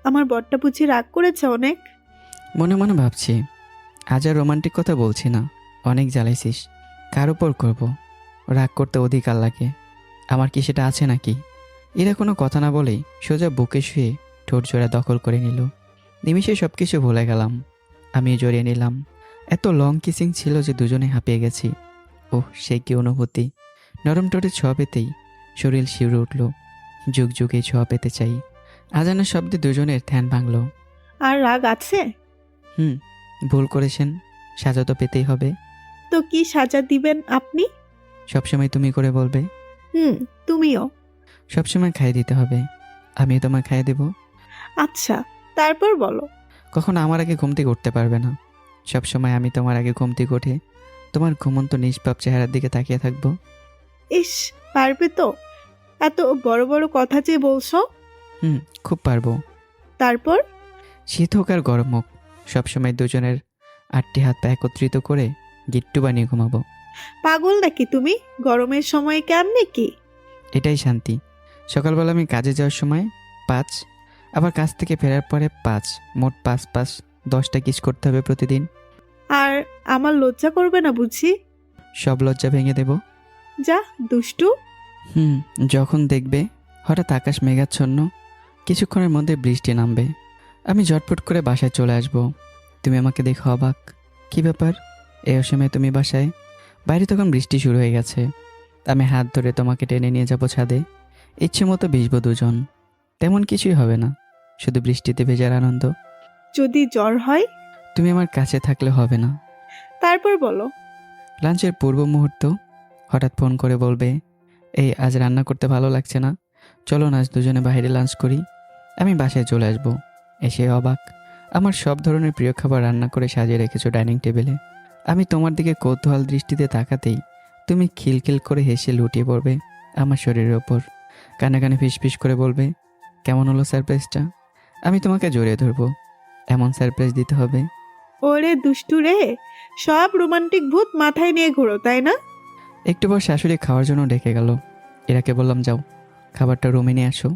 আমার বরটা বুঝি রাগ করেছে অনেক। মনে মনে ভাবছি, আজ আর রোমান্টিক কথা বলছি না। অনেক জ্বালাইছিস, কার উপর করবো? রাগ করতে অধিকার লাগে, আমার কি সেটা আছে নাকি? এরা কোনো কথা না বলেই সোজা বুকে শুয়ে ঠোঁট জোড়া দখল করে নিল। নিমিষে সব কিছু ভুলে গেলাম। আমি জড়িয়ে নিলাম। এত লং কিসিং ছিল যে দুজনে হাঁপিয়ে গেছি। ওহ, সে কি অনুভূতি! নরম টোটে ছোঁয়া পেতেই শরীর শিউরে উঠল। যুগ যুগে ছোঁয়া পেতে চাই। আজানের শব্দে দুজনের ধ্যান ভাঙল। আর রাগ আছে? ভুল করেছেন, সাজা তো পেতেই হবে। তো কি সাজা দিবেন আপনি? সবসময় তুমি করে বলবে। তুমিও। সবসময় খাইয়ে দিতে হবে। আমিও তোমায় খাইয়ে দেব। আচ্ছা, তারপর বলো। কখনো আমার আগে ঘুম থেকে উঠতে পারবে না। সবসময় আমি তোমার আগে ঘুম থেকে উঠে তোমার ঘুমন্ত নিষ্পাপ চেহারার দিকে তাকিয়ে থাকবো। ইস, পারবে তো? এত বড় বড় কথা যে বলছো। খুব পারবো। তারপর? শীত হোক আর গরম হোক, সবসময় দুজনের 8টি হাত পা একত্রিত করে গিট্টু বানিয়ে ঘুমাবো। পাগল নাকি তুমি? গরমের সময় কেমনে কি? এটাই শান্তি। সকালবেলা আমি কাজে যাওয়ার সময় 5, আবার কাজ থেকে ফেরার পরে 5, মোট 5 10টা কিস করতে হবে প্রতিদিন। আর আমার লজ্জা করবে না বুঝি? সব লজ্জা ভেঙে দেব। যা দুষ্টু। যখন দেখবে হঠাৎ আকাশ মেঘাচ্ছন্ন, কিছুক্ষণের মধ্যে বৃষ্টি নামবে, আমি ঝটপট করে বাসায় চলে আসব। তুমি আমাকে দেখো অবাক, কি ব্যাপার এই অসময়ে তুমি বাসায়? বাইরে তখন বৃষ্টি শুরু হয়ে গেছে। আমি হাত ধরে তোমাকে টেনে নিয়ে যাব ছাদে। ইচ্ছে মতো ভিজবো দুজন। তেমন কিছুই হবে না, শুধু বৃষ্টিতে ভেজার আনন্দ। যদি জ্বর হয়? তুমি আমার কাছে থাকলে হবে না। তারপর বলো। লাঞ্চের পূর্ব মুহূর্ত হঠাৎ ফোন করে বলবে, এই আজ রান্না করতে ভালো লাগছে না, চলো না আজ দুজনে বাইরে লাঞ্চ করি। আমি বাসায় চলে আসব। এসে অবাক, আমার সব ধরনের প্রিয় খাবার রান্না করে সাজিয়ে রেখেছো ডাইনিং টেবিলে। আমি তোমার দিকে কৌতূহল দৃষ্টিতে তাকাতেই তুমি খিলখিল করে হেসে লুটিয়ে পড়বে আমার শরীরের ওপর। কানে কানে ফিসফিস করে বলবে, কেমন হলো সারপ্রাইজটা? আমি তোমাকে জড়িয়ে ধরবো। এমন সারপ্রাইজ দিতে হবে। ওরে দুষ্টু রে, সব রোমান্টিক ভূত মাথায় নিয়ে ঘুরো তাই না? একটু পর শাশুড়ি খাওয়ার জন্য ডেকে গেল। এরাকে বললাম, যাও খাবারটা রুমে নিয়ে আসো,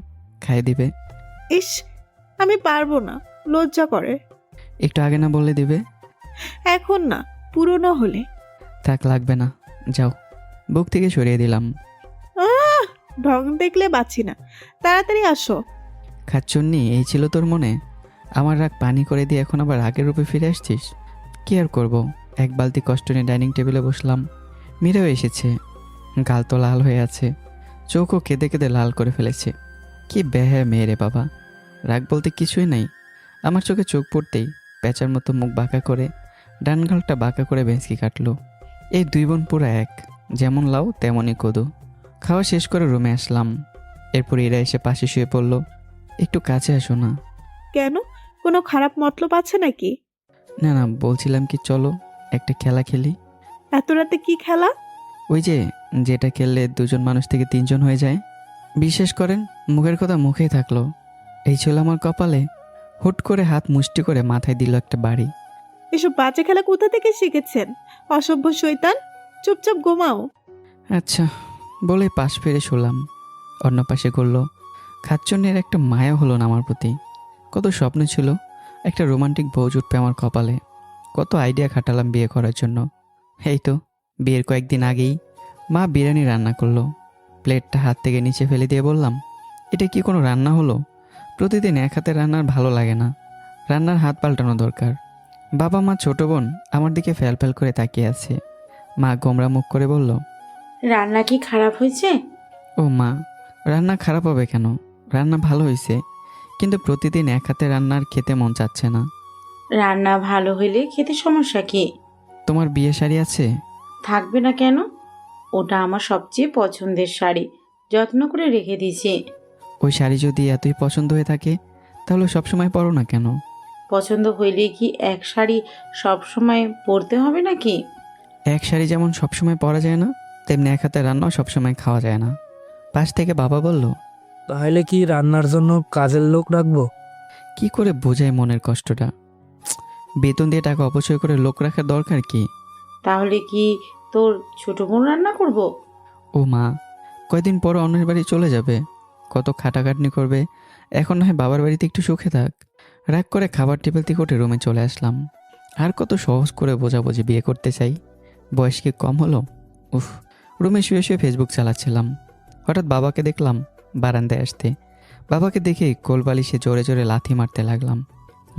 খাইয়ে দিবে। ইস, আমি পারবো না, লজ্জা করে। একটু আগে না বললে দিবে? এখন না, পুরনো হলে। থাক, লাগবে না, যাও। বুক থেকে সরিয়ে দিলাম। ঢং দেখলে বাঁচি না, তাড়াতাড়ি আসো। খাচ্ছন্নি, এই ছিল তোর মনে? আমার রাগ পানি করে দিয়ে এখন আবার আগের রূপে ফিরে আসছিস? কি আর করবো, এক বালতি কষ্ট নিয়ে ডাইনিং টেবিলে বসলাম। মীরাও এসেছে। গাল তো লাল হয়ে আছে, চোখও কেঁদে কেঁদে লাল করে ফেলেছে। কি বেহায়া মেয়ে রে বাবা, রাগ বলতে কিছুই নাই। আমার চোখে চোখ পড়তেই প্যাঁচার মতো মুখ বাঁকা করে ডান গালটা বাঁকা করে ভেঁচকি কাটলো। এই দুই বোন পুরো এক, যেমন লাউ তেমনই কদু। খাওয়া শেষ করে রুমে আসলাম। এরপর এরা এসে পাশে শুয়ে পড়লো। একটু কাছে আসো না। কেন, কোনো খারাপ মতলব আছে নাকি? না না, বলছিলাম কি চলো একটা খেলা খেলি। এত রাতে কি খেলা? ওই যে, যেটা খেললে দুজন মানুষ থেকে 3 জন হয়ে যায়। বিশ্বাস করেন, মুখের কথা মুখেই থাকলো। এই ছিল আমার কপালে। হুট করে হাত মুষ্টি করে মাথায় দিল একটা বাড়ি। এসব বাজে খেলা কোথা থেকে শিখেছেন? অসভ্য শয়তান, চুপচাপ ঘুমাও। আচ্ছা বলে পাশ ফিরে শুলাম। অন্য পাশে করলো। খাচ্চনের একটা মায়া হলো না আমার প্রতি। কত স্বপ্ন ছিল একটা রোমান্টিক বউ জুটবে আমার কপালে। কত আইডিয়া খাটালাম বিয়ে করার জন্য। এই তো বিয়ের কয়েকদিন আগেই মা বিরিয়ানি রান্না করলো। প্লেটটা হাত থেকে নিচে ফেলে দিয়ে বললাম, এটা কি কোনো রান্না হলো? প্রতিদিন এক হাতে রান্নার ভালো লাগে না, রান্নার হাত পাল্টানো দরকার। বাবা মা ছোট বোন আমার দিকে ফ্যাল ফ্যাল করে তাকিয়ে আছে। মা গোমরা মুখ করে বলল, রান্না কি খারাপ হয়েছে? ও মা, রান্না খারাপ হবে কেন? রান্না ভালো হয়েছে, কিন্তু প্রতিদিন এক হাতে রান্নার খেতে মন চাচ্ছে না। রান্না ভালো হইলে খেতে সমস্যা কি? তোমার বিয়ে শাড়ি আছে? থাকবে না কেন? ওটা আমার সবচেয়ে পছন্দের শাড়ি, যত্ন করে রেখে দিয়েছি। ওই শাড়ি যদি এতই পছন্দ হয়ে থাকে তাহলে সবসময় পরো না কেন? পছন্দ হইলে কি এক শাড়ি সব সময় পরতে হবে নাকি? এক শাড়ি যেমন সবসময় পরা যায় না, তেমনি এক হাতে রান্নাও সবসময় খাওয়া যায় না। পাশ থেকে বাবা বলল, তাহলে কি রান্নার জন্য কাজের লোক রাখবো? কি করে বোঝায় মনের কষ্টটা? বেতন দিয়ে টাকা অপচয় করে লোক রাখার দরকার কি? তাহলে কি তোর ছোট বোন রান্না করব? ও মা, কয়দিন পর অন্যের বাড়ি চলে যাবে, কত খাটাখাটনি করবে। এখন না হয় বাবার বাড়িতে একটু সুখে থাক। রাগ করে খাবার টেবিল থেকে উঠে রুমে চলে আসলাম। আর কত সহজ করে বোঝাবুঝি বিয়ে করতে চাই, বয়স কি কম হলো? উফ। রুমে শুয়ে শুয়ে ফেসবুক চালাচ্ছিলাম। হঠাৎ বাবাকে দেখলাম বারান্দায় আসতে। বাবাকে দেখে কোলবালিশে জোরে জোরে লাথি মারতে লাগলাম।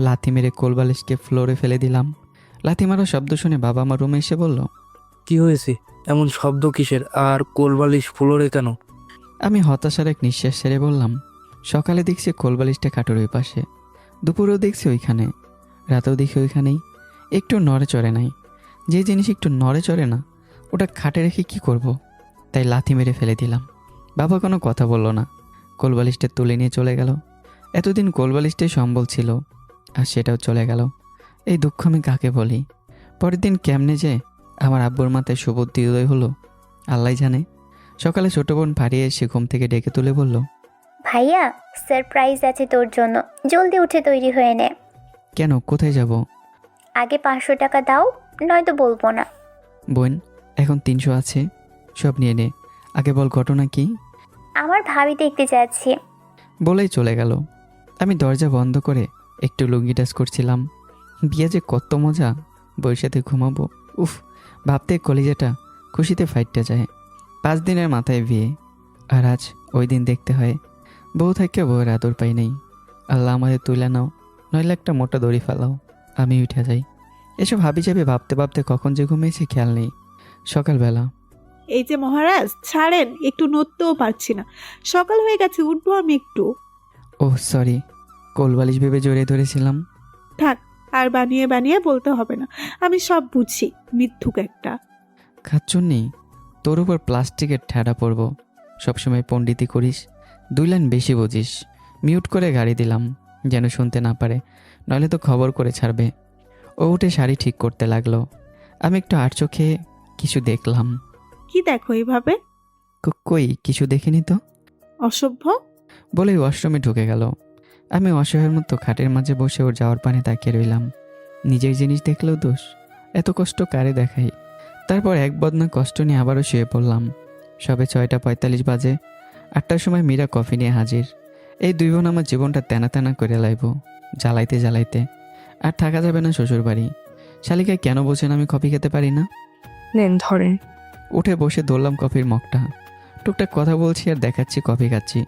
লাথি মেরে কোলবালিশকে ফ্লোরে ফেলে দিলাম। লাথি মারার শব্দ শুনে বাবা আমার রুমে এসে বলল, কি হয়েছে? এমন শব্দ কিসের? আর কোলবালিশ ফ্লোরে কেন? আমি হতাশার এক নিঃশ্বাস ছেড়ে বললাম, সকালে দেখছি কোলবালিশটা খাটের ওই পাশে, দুপুরেও দেখছি ওইখানে, রাতেও দেখি ওইখানেই, একটু নড়ে চড়ে নাই। যে জিনিস একটু নড়ে চড়ে না ওটা খাটে রেখে কি করব? তাই লাথি মেরে ফেলে দিলাম। বাবা কোনো কথা বলল না, কোলবালিশটা তুলে নিয়ে চলে গেল। এতদিন কোলবালিশটাই সম্বল ছিল, আর সেটাও চলে গেল। এই দুঃখ আমি কাকে বলি? পরের দিন কেমনে যে আমার আব্বুর মাথায় সুবুদ্ধি উদয় হলো আল্লাহ জানে। সকালে ছোট বোন ফারিয়ে এসে ঘুম থেকে ডেকে তুলে বলল, ভাইয়া সারপ্রাইজ আছে তোর জন্য, জলদি উঠে তৈরি হয়ে নে। কেন, কোথায় যাব? আগে 500 টাকা দাও, নয়তো বলবো না। বোন, এখন 300 আছে, সব নিয়ে নে। আগে বল ঘটনা কি? আমার ভাবি দেখতে যাচ্ছি। বলেই চলে গেল। আমি দরজা বন্ধ করে একটু লুঙ্গি টাচ করছিলাম। বিয়ে যে কত মজা, বউয়ের সাথে ঘুমাবো, উফ, ভাবতে কলিজাটা খুশিতে ফাইটটা যায়। 5 দিনের মাথায় বিয়ে, আর আজ ওই দিন দেখতে হয়। বউ থেকে বউয়ের আদর পাই নাই। আল্লাহ আমাদের তুলে নাও, নইলে একটা মোটা দড়ি ফেলাও, আমি উঠে যাই। এসব হাবি যাবে ভাবতে ভাবতে কখন যে ঘুমিয়েছি খেয়াল নেই। সকালবেলা, এই যে মহারাজ ছাড়েন, একটু নড়তেও পারছি না, সকাল হয়ে গেছে, উঠবো আমি একটু। ও সরি, কোলবালিশ ভেবে জড়িয়ে ধরেছিলাম। থাক, আর বানিয়ে বানিয়ে বলতে হবে না, আমি সব বুঝি, মিথ্যুক একটা। খাচ্ছুন্নি, তোর উপর প্লাস্টিকের ঠেড়া পড়ব। সবসময় পণ্ডিতি করিস, 2 লাইন বেশি বুঝিস। মিউট করে গাড়ি দিলাম যেন শুনতে না পারে, নইলে তো খবর করে ছাড়বে। ও উঠে শাড়ি ঠিক করতে লাগলো। আমি একটু আট চোখে কিছু দেখলাম। কি দেখো এইভাবে? কই কিছু দেখিনি তো, অসভ্য। বলেই ওয়াশরুমে ঢুকে গেল। আমি অসহায়ের মতো খাটের মাঝে বসে ওর যাওয়ার পানে তাকিয়ে রইলাম। নিজের জিনিস দেখলেও দোষ, এত কষ্ট কারে দেখাই? তারপর এক বদনা কষ্ট নিয়ে আবারও শুয়ে পড়লাম। সবে 6:45 বাজে। 8টার সময় মীরা কফি নিয়ে হাজির। এই 2 বোন আমার জীবনটা তেনা তেনা করে লাইব, জ্বালাইতে জ্বালাইতে। আর থাকা যাবে না শ্বশুর বাড়ি। শালিকা কেন বোঝেন আমি কফি খেতে পারি না? নেন ধরেন। উঠে বসে ধরলাম কফির মগটা। টুকটাক কথা বলছি আর দেখাচ্ছি কফি খাচ্ছি,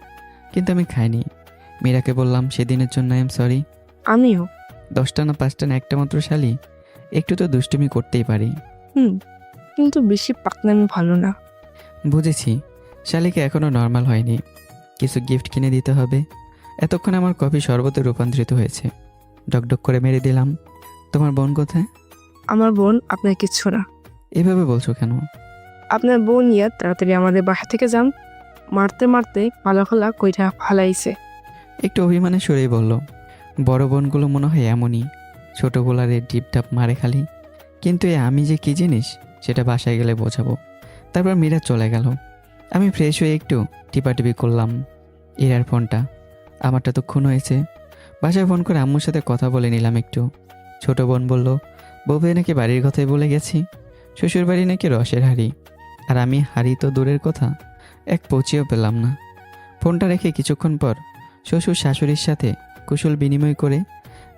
কিন্তু আমি খাইনি। মীরাকে বললাম সেদিনের জন্য আই এম সরি। আমিও। 10টা না 5টা না একটা মাত্র শালি, একটু তো দুষ্টুমি করতেই পারি। কিন্তু বেশি পাকনামি ভালো না। বুঝেছি, শালিকা এখনও নর্মাল হয়নি, কিছু গিফট কিনে দিতে হবে। এতক্ষণ আমার কফি শরবতে রূপান্তরিত হয়েছে। ডকডক করে মেরে দিলাম। তোমার বোন কোথায়? আমার বোন আপনার কিচ্ছু না। এভাবে বলছো কেন? আপনার বোন ইয়া তাড়াতাড়ি আমাদের বাসা থেকে যান। মারতে মারতে ফালা কইটা ফালাইছে। একটু অভিমানে সরেই বলল, বড় বোনগুলো মনে হয় এমনই, ছোটোগুলারে ডিপটাপ মারে খালি। কিন্তু আমি যে কী জিনিস সেটা বাসায় গেলে বোঝাবো। তারপর মীরা চলে গেল। আমি ফ্রেশ হয়ে একটু টিপাটিপি করলাম। এরার ফোনটা, আমারটা তো খুন হয়েছে। বাসায় ফোন করে আম্মুর সাথে কথা বলে নিলাম একটু। ছোট বোন বলল, বউকে নাকি বাড়ির কথাই বলে গেছি, শ্বশুর বাড়ি নাকি রসের হাড়ি। আর আমি হাড়ি তো দূরের কথা, এক পচিও পেলাম না। ফোনটা রেখে কিছুক্ষণ পর শ্বশুর শাশুড়ির সাথে কুশল বিনিময় করে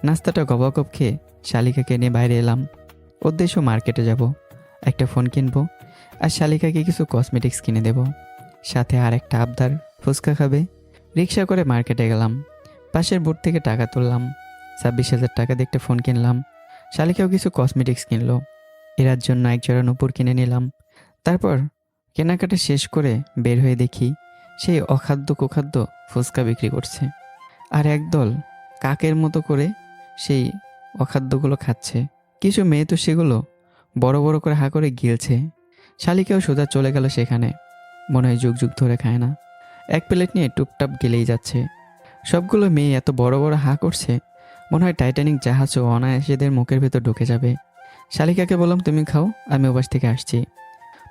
নাস্তাটা গবাগপ খেয়ে শালিকাকে নিয়ে বাইরে এলাম। উদ্দেশ্য মার্কেটে যাব, একটা ফোন কিনবো, আর শালিকাকে কিছু কসমেটিক্স কিনে দেব। সাথে আর একটা আবদার, ফুচকা খাবে। রিক্সা করে মার্কেটে গেলাম। পাশের বুথ থেকে টাকা তুললাম। 26,000 টাকা দিয়ে একটা ফোন কিনলাম। শালিকাও কিছু কসমেটিক্স কিনলো। এরার জন্য এক জোড়া নুপুর কিনে নিলাম। তারপর কেনাকাটা শেষ করে বের হয়ে দেখি সেই অখাদ্য কুখাদ্য ফুচকা বিক্রি করছে, আর একদল কাকের মতো করে সেই অখাদ্যগুলো খাচ্ছে। কিছু মেয়ে তো সেগুলো বড় বড় করে হা করে গিলছে। শালিকাও সোজা চলে গেল সেখানে। মনে হয় যুগ যুগ ধরে খায় না, এক প্লেট নিয়ে টুপটাপ গেলেই যাচ্ছে। সবগুলো মেয়ে এত বড় বড় হা করছে, মনে হয় টাইটানিক জাহাজও অনায়াসেদের মুখের ভেতর ঢুকে যাবে। শালিকাকে বললাম, তুমি খাও, আমি ওপাশ থেকে আসছি।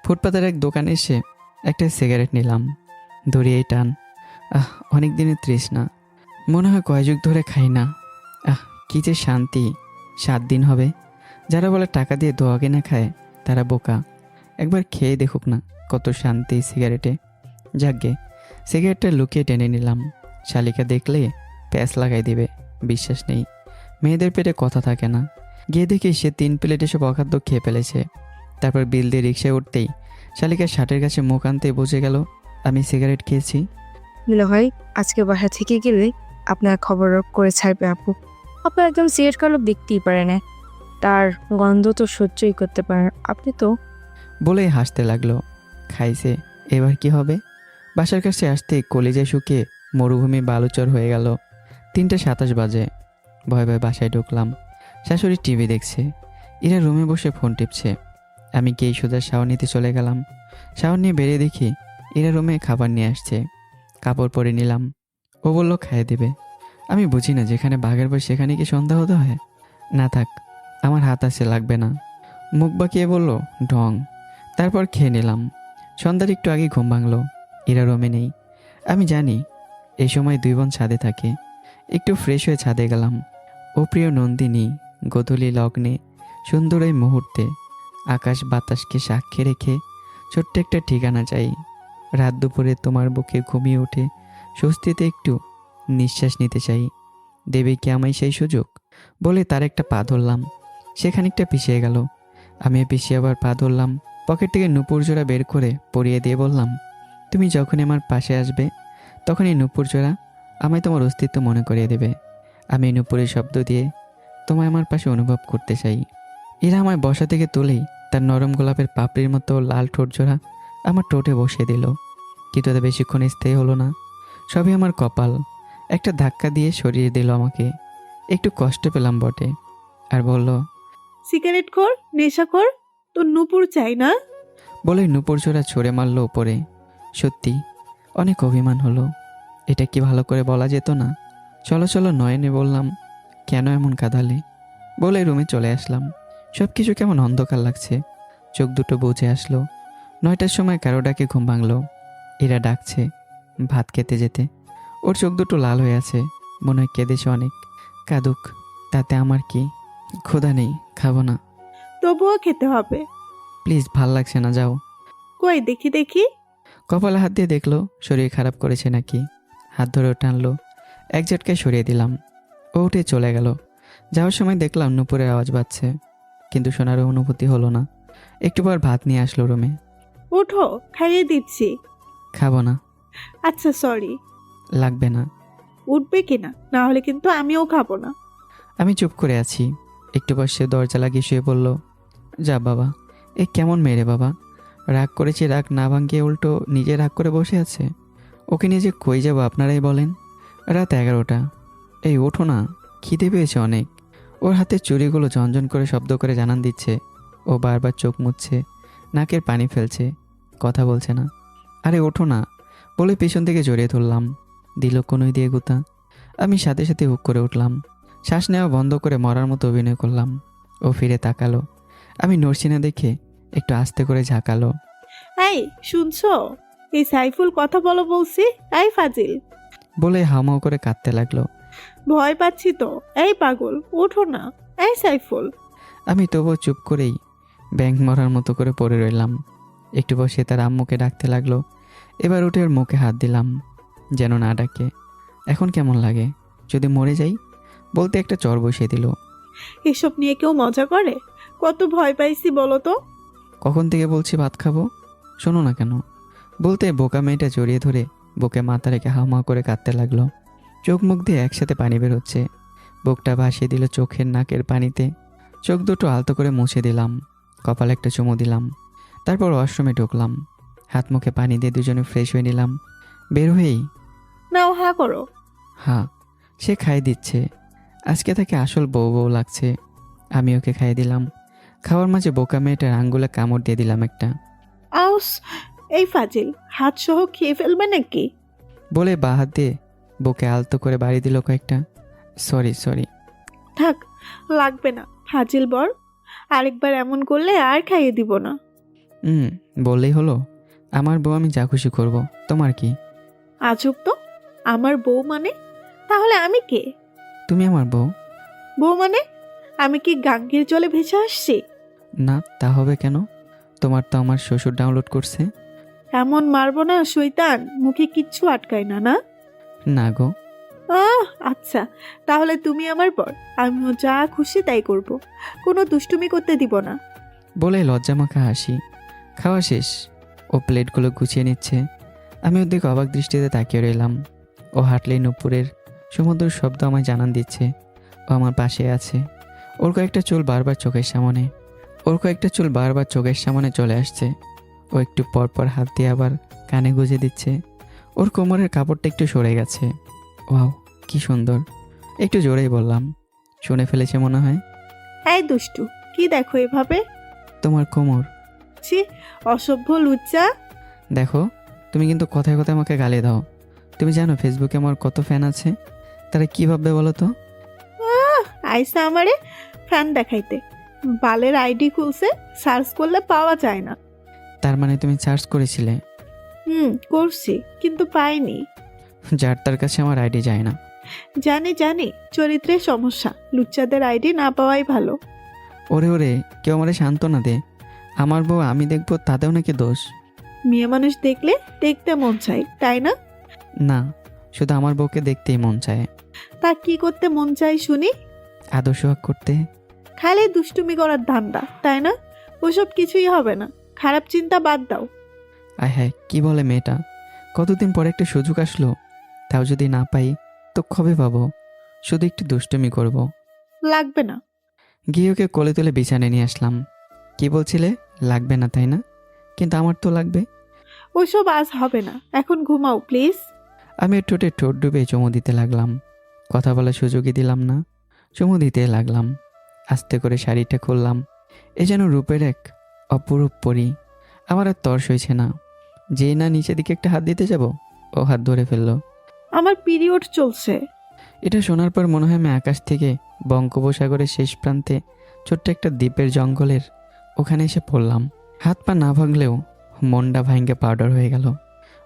ফুটপাতের এক দোকানে এসে একটা সিগারেট নিলাম। ধরিয়েই টান, অনেক দিনের তৃষ্ণা, মনে হয় কয় যুগ ধরে খাই না। কী যে শান্তি। 7 দিন হবে। যারা বলে টাকা দিয়ে দোয়া কিনে খায় তারা বোকা। একবার খেয়ে দেখুক না কত শান্তি সিগারেটে। যাকগে, সিগারেটটা লুকিয়ে টেনে নিলাম। শালিকা দেখলে প্যাঁচ লাগাই দিবে, বিশ্বাস নেই। মেয়েদের পেটে কথা থাকে না। গিয়ে দেখি সে 3 প্লেট এসব অখাদ্য খেয়ে ফেলেছে। তারপর বিল দিয়ে রিক্সায় উঠতেই শালিকার শার্টের কাছে মুখ আনতেই বুঝে গেল আমি সিগারেট খেয়েছি। মিলা ভাই, আজকে বাসা থেকে গেলে আপনার খবর করে ছাড়বে আপু। আপনার একদম সিগারেট কালো দেখতেই পারে না। তার গন্ধ তো সহ্যই করতে পারেন আপনি তো। বলেই হাসতে লাগলো। খাইছে, এবার কি হবে? বাসার কাছে আসতে কলিজা শুকিয়ে মরুভূমি বালুচর হয়ে গেল। 3:27 বাজে। ভয় ভয় বাসায় ঢুকলাম। শাশুড়ি টিভি দেখছে, এরা রুমে বসে ফোন টিপছে। আমি গিয়ে সোজা শাওয়ার নিতে চলে গেলাম। শাওয়ার নিয়ে বেরিয়ে দেখি এরা রুমে খাবার নিয়ে আসছে। কাপড় পরে নিলাম। ও বলল খাইয়ে দেবে। আমি বুঝি না, যেখানে বাঘের বই সেখানে কি সন্ধ্যা হতে হয়? না থাক, আমার হাত আছে, লাগবে না। মুখ বাঁকিয়ে বলল ঢং। তারপর খেয়ে নিলাম। সন্ধ্যার একটু আগে ঘুম ভাঙলো। এরা রুমে নেই। আমি জানি এই সময় 2 বোন ছাদে থাকে। একটু ফ্রেশ হয়ে ছাদে গেলাম। ও প্রিয় নন্দিনী, গোধূলি লগ্নে, সুন্দর এই মুহূর্তে আকাশ বাতাসকে সাক্ষী রেখে ছোট্ট একটা ঠিকানা চাই। রাত দুপুরে তোমার বুকে ঘুমিয়ে উঠে স্বস্তিতে একটু নিঃশ্বাস নিতে চাই। দেবে কি আমায় সেই সুযোগ? বলে তার একটা পা ধরলাম। সে খানিকটা পিছিয়ে গেল। আমি পিছিয়ে আবার পা ধরলাম। পকেট থেকে নূপুর জোড়া বের করে পরিয়ে দিয়ে বললাম, তুমি যখনই আমার পাশে আসবে তখন এই নূপুর জোড়া আমায় তোমার অস্তিত্ব মনে করিয়ে দেবে। আমি এই নূপুরের শব্দ দিয়ে তোমায় আমার পাশে অনুভব করতে চাই। এরা আমায় বসা থেকে তুলেই তার নরম গোলাপের পাপড়ির মতো লাল ঠোঁট জোড়া আমার ঠোঁটে বসিয়ে দিল। কিন্তু তা বেশিক্ষণ স্থায়ী হলো না। সবই আমার কপাল। একটা ধাক্কা দিয়ে সরিয়ে দিল আমাকে। একটু কষ্ট পেলাম বটে। আর বলল, সিগারেট কর, নেশা কর, তোর নূপুর চাই না? বলে নূপুর জোড়া ছড়ে মারলো উপরে। সত্যি অনেক অভিমান হলো। এটা কি ভালো করে বলা যেত না? চলো চলো নয়নে বললাম, কেন এমন কাঁদালে? বলে রুমে চলে আসলাম। সব কিছু কেমন অন্ধকার লাগছে। চোখ দুটো বুঝে আসলো। 9টার সময় কারো ডাকে ঘুম ভাঙলো। এরা ডাকছে ভাত খেতে যেতে। ওর চোখ দুটো লাল হয়ে আছে, মনে হয় কেঁদেছে অনেক। কাঁদুক, তাতে আমার কি? ক্ষুধা নেই, খাবো না। তবুও খেতে হবে। প্লিজ, ভাল লাগছে না, যাও। কই দেখি দেখি। কপালে হাত দিয়ে দেখলো শরীর খারাপ করেছে নাকি। হাত ধরে টানলো, এক ঝটকায় সরিয়ে দিলাম। ও উঠে চলে গেল। যাওয়ার সময় দেখলাম নূপুরের আওয়াজ বাজছে, কিন্তু শোনারও অনুভূতি হলো না। একটু পর ভাত নিয়ে আসলো রুমে। ওঠো, খাইয়ে দিচ্ছি। খাবো না। আচ্ছা সরি। লাগবে না। উঠবে কিনা, না হলে কিন্তু আমিও খাবো না। আমি চুপ করে আছি। একটু পর সে দরজা লাগিয়ে শুয়ে পড়ল। যা বাবা, এ কেমন মেয়ে রে বাবা? রাগ করেছি, রাগ না ভাঙিয়ে উল্টো নিজে রাগ করে বসে আছে। ওকে নিয়ে যে কই যাবো আপনারাই বলেন? রাত 11টা। এই ওঠো না, খিদে পেয়েছে অনেক। ওর হাতের চুড়িগুলো ঝনঝন করে শব্দ করে জানান দিচ্ছে। ও বারবার চোখ মুছছে, নাকের পানি ফেলছে, কথা বলছে না। আরে ওঠো না, বলে পেছন থেকে জড়িয়ে ধরলাম। দিল কোনোই দিয়ে গুতা। আমি সাথে সাথে হুক করে উঠলাম। শ্বাস নেওয়া বন্ধ করে মরার মতো অভিনয় করলাম। ও ফিরে তাকালো। আমি নড়ছি না দেখে একটু আস্তে করে ঝাঁকালো। এই শুনছো, এই সাইফুল কথা বলো বলছি। এই ফাজিল, বলে হাউমাউ করে কাঁদতে লাগলো। ভয় পাচ্ছি তো। এই পাগল, ওঠো না। এই সাইফুল। আমি তবুও চুপ করেই ব্যাংক মরার মতো করে পড়ে রইলাম। একটু বসে তার আম্মুকে ডাকতে লাগলো। এবার উঠে ওর মুখে হাত দিলাম, যেন না ডাকে। এখন কেমন লাগে যদি মরে যাই? বলতে একটা চর বসিয়ে দিল। এসব নিয়ে কেউ মজা করে? কত ভয় পাইছি বলো তো। কখন থেকে বলছি ভাত খাবো, শোনো না কেন? বলতে বোকা মেয়েটা জড়িয়ে ধরে বুকে মাথা রেখে হাউমাউ করে কাঁদতে লাগলো। চোখ মুখ দিয়ে একসাথে পানি বের হচ্ছে। বুকটা ভাসিয়ে দিল চোখের নাকের পানিতে। চোখ দুটো আলতো করে মুছে দিলাম। কপালে একটা চুমু দিলাম। তারপর ওয়াশরুমে ঢুকলাম। হাত মুখে পানি দিয়ে দুজনে ফ্রেশ হয়ে নিলাম। বের হয়েই, নাও হা করো। হ্যাঁ, সে খাইয়ে দিচ্ছে। আজকে তাকে আসল বউ বউ লাগছে। আমি ওকে খাইয়ে দিলাম। খাওয়ার মাঝে বোকা মেয়েটার আঙ্গুলে কামড় দিয়ে দিলাম একটা। আউস, এই ফাজিল হাত সহ খেয়ে ফেলবে নাকি? বলে বা হাত দিয়ে বুকে আলতো করে বাড়ি দিল কয়েকটা। Sorry sorry. থাক, লাগবে না ফাজিল বর। আরেকবার এমন করলে আর খাইয়ে দিব না। বললেই হলো। আমার বউ, আমি যা খুশি করব, তোমার কি? আজব তো, আমার বউ মানে? তাহলে আমি কে? তুমি আমার বউ। বউ মানে আমি কি গাঙ্গের জলে ভেসে আসছি? না, তা হবে কেন? তোমার তো আমার শ্বশুর ডাউনলোড করছে। এমন মারবো না শয়তান, মুখে কিচ্ছু আটকায় না। না না গো। আচ্ছা, তাহলে তুমি আমার বর, আমিও যা খুশি তাই করব, কোনো দুষ্টুমি করতে দিব না। বলে লজ্জামাখা হাসি। খাওয়া শেষ। ও প্লেটগুলো গুছিয়ে নিচ্ছে। আমি ওর দিকে অবাক দৃষ্টিতে তাকিয়ে রইলাম। ও হাঁটলেই নূপুরের সমুদ্র শব্দ আমায় জানান দিচ্ছে ও আমার পাশে আছে। ওর কয়েকটা চুল বারবার চোখের সামনে চলে আসছে। ও একটু পরপর হাত দিয়ে আবার কানে গুজে দিচ্ছে। ওর কোমরের কাপড়টা একটু সরে গেছে। ওয়াও, কি সুন্দর। একটু জোরেই বললাম। শুনে ফেলেছে মনে হয়। এই দুষ্টু, কি দেখো এভাবে? তোমার কোমর। ছি, অসভ্য লুচ্চা। দেখো, তুমি কিন্তু কথায় কথায় আমাকে গালি দাও। তুমি জানো ফেসবুকে আমার কত ফ্যান আছে? তারা কী ভাববে বলো তো? আইসা আমারে ফ্যান দেখাইতে। বালের আইডি খুলছে, সার্চ করলে পাওয়া যায় না। তার মানে তুমি সার্চ করেছিলে? করছি, কিন্তু পাইনি। যার তার কাছে আমার আইডি যায় না। জানি জানি, চরিত্রের সমস্যা। লুচ্চাদের আইডি না পাওয়াই ভালো। ওরে ওরে, কেউ আমারে সান্ত্বনা দে। আমার বউ আমি দেখবো তাতেও নাকি দোষ? মেয়ে মানুষ দেখলে দেখতে মন চাই, তাই না? না, শুধু আমার বউকে দেখতেই মন চায়। তা কি করতে মন চাই শুনি? আদর্শ হক করতে। খালি দুষ্টুমি করার ধান্দা, তাই না? ওসব কিছুই হবে না, খারাপ চিন্তা বাদ দাও। আয় হায়, কি বলে মেয়েটা! কতদিন পরে একটা সুযোগ আসলো, তাও যদি না পাই তো কবে পাবো? শুধু একটু দুষ্টুমি করব। লাগবে না। গিয়ে ওকে কোলে তুলে বিছানায় নিয়ে আসলাম। কি বলছিলে? লাগবে না তাই না? কিন্তু আমার তো লাগবে। ওসব আজ হবে না, এখন ঘুমাও প্লিজ। আমি ওর ঠোঁটে ঠোঁট ডুবে চুমু দিতে লাগলাম। কথা বলার সুযোগই দিলাম না, চুমু দিতে লাগলাম। আস্তে করে শাড়িটা খুললাম। এ যেন রূপের এক অপরূপ পরি। আমার আর তর সইছে না। যেই না নিচের দিকে একটা হাত দিতে যাব, ও হাত ধরে ফেললো। আমার পিরিয়ড চলছে। এটা শোনার পর মনে হয় আমি আকাশ থেকে বঙ্গোপসাগরের শেষ প্রান্তে ছোট্ট একটা দ্বীপের জঙ্গলের ওখানে এসে পড়লাম। হাত পা না ভাঙলেও মনটা ভাঙ্গে পাউডার হয়ে গেল।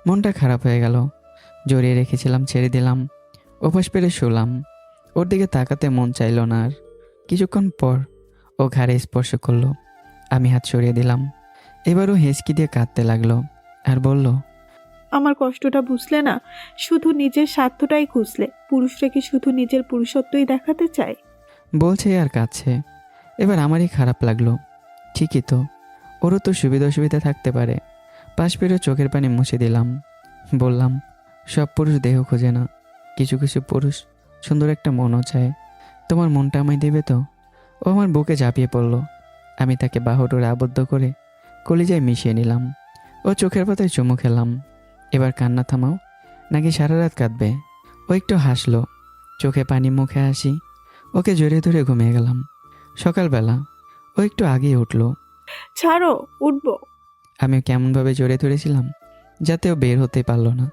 মনটা খারাপ হয়ে গেল। জড়িয়ে রেখেছিলাম, ছেড়ে দিলাম। অভ্যাস পেরে শুলাম। ওর দিকে তাকাতে মন চাইল না আর। কিছুক্ষণ পর ও ঘাড়ে স্পর্শ করলো। আমি হাত সরিয়ে দিলাম। এবারও হেঁচকি দিয়ে কাঁদতে লাগলো আর বলল, আমার কষ্টটা বুঝলে না? শুধু নিজের স্বার্থটাই খুঁজলে। পুরুষরা কি শুধু নিজের পুরুষত্বই দেখাতে চায়? বলছে আর কাঁদছে। এবার আমারই খারাপ লাগলো। ঠিকই তো, ওরও তো সুবিধা অসুবিধা থাকতে পারে। পাশ পেরো চোখের পানি মুছে দিলাম। বললাম, সব পুরুষ দেহ খোঁজে না, কিছু কিছু পুরুষ সুন্দর একটা মনও চায়। তোমার মনটা আমায় দেবে তো? ও আমার বুকে ঝাঁপিয়ে পড়লো। আমি তাকে বাহুডোরে আবদ্ধ করে কলিজায় মিশিয়ে নিলাম। ও চোখের পাতায় চুমু খেলাম। এবার কান্না থামাও, নাকি সারা রাত কাঁদবে? ও একটু হাসলো, চোখে পানি, মুখে হাসি। ওকে জড়িয়ে ধরে ঘুমিয়ে গেলাম। সকালবেলা ও একটু আগেই উঠলো। ছাড়ো, উঠবো। আমি কেমনভাবে জড়িয়ে ধরেছিলাম যাতে ও বের হতে পারলো না।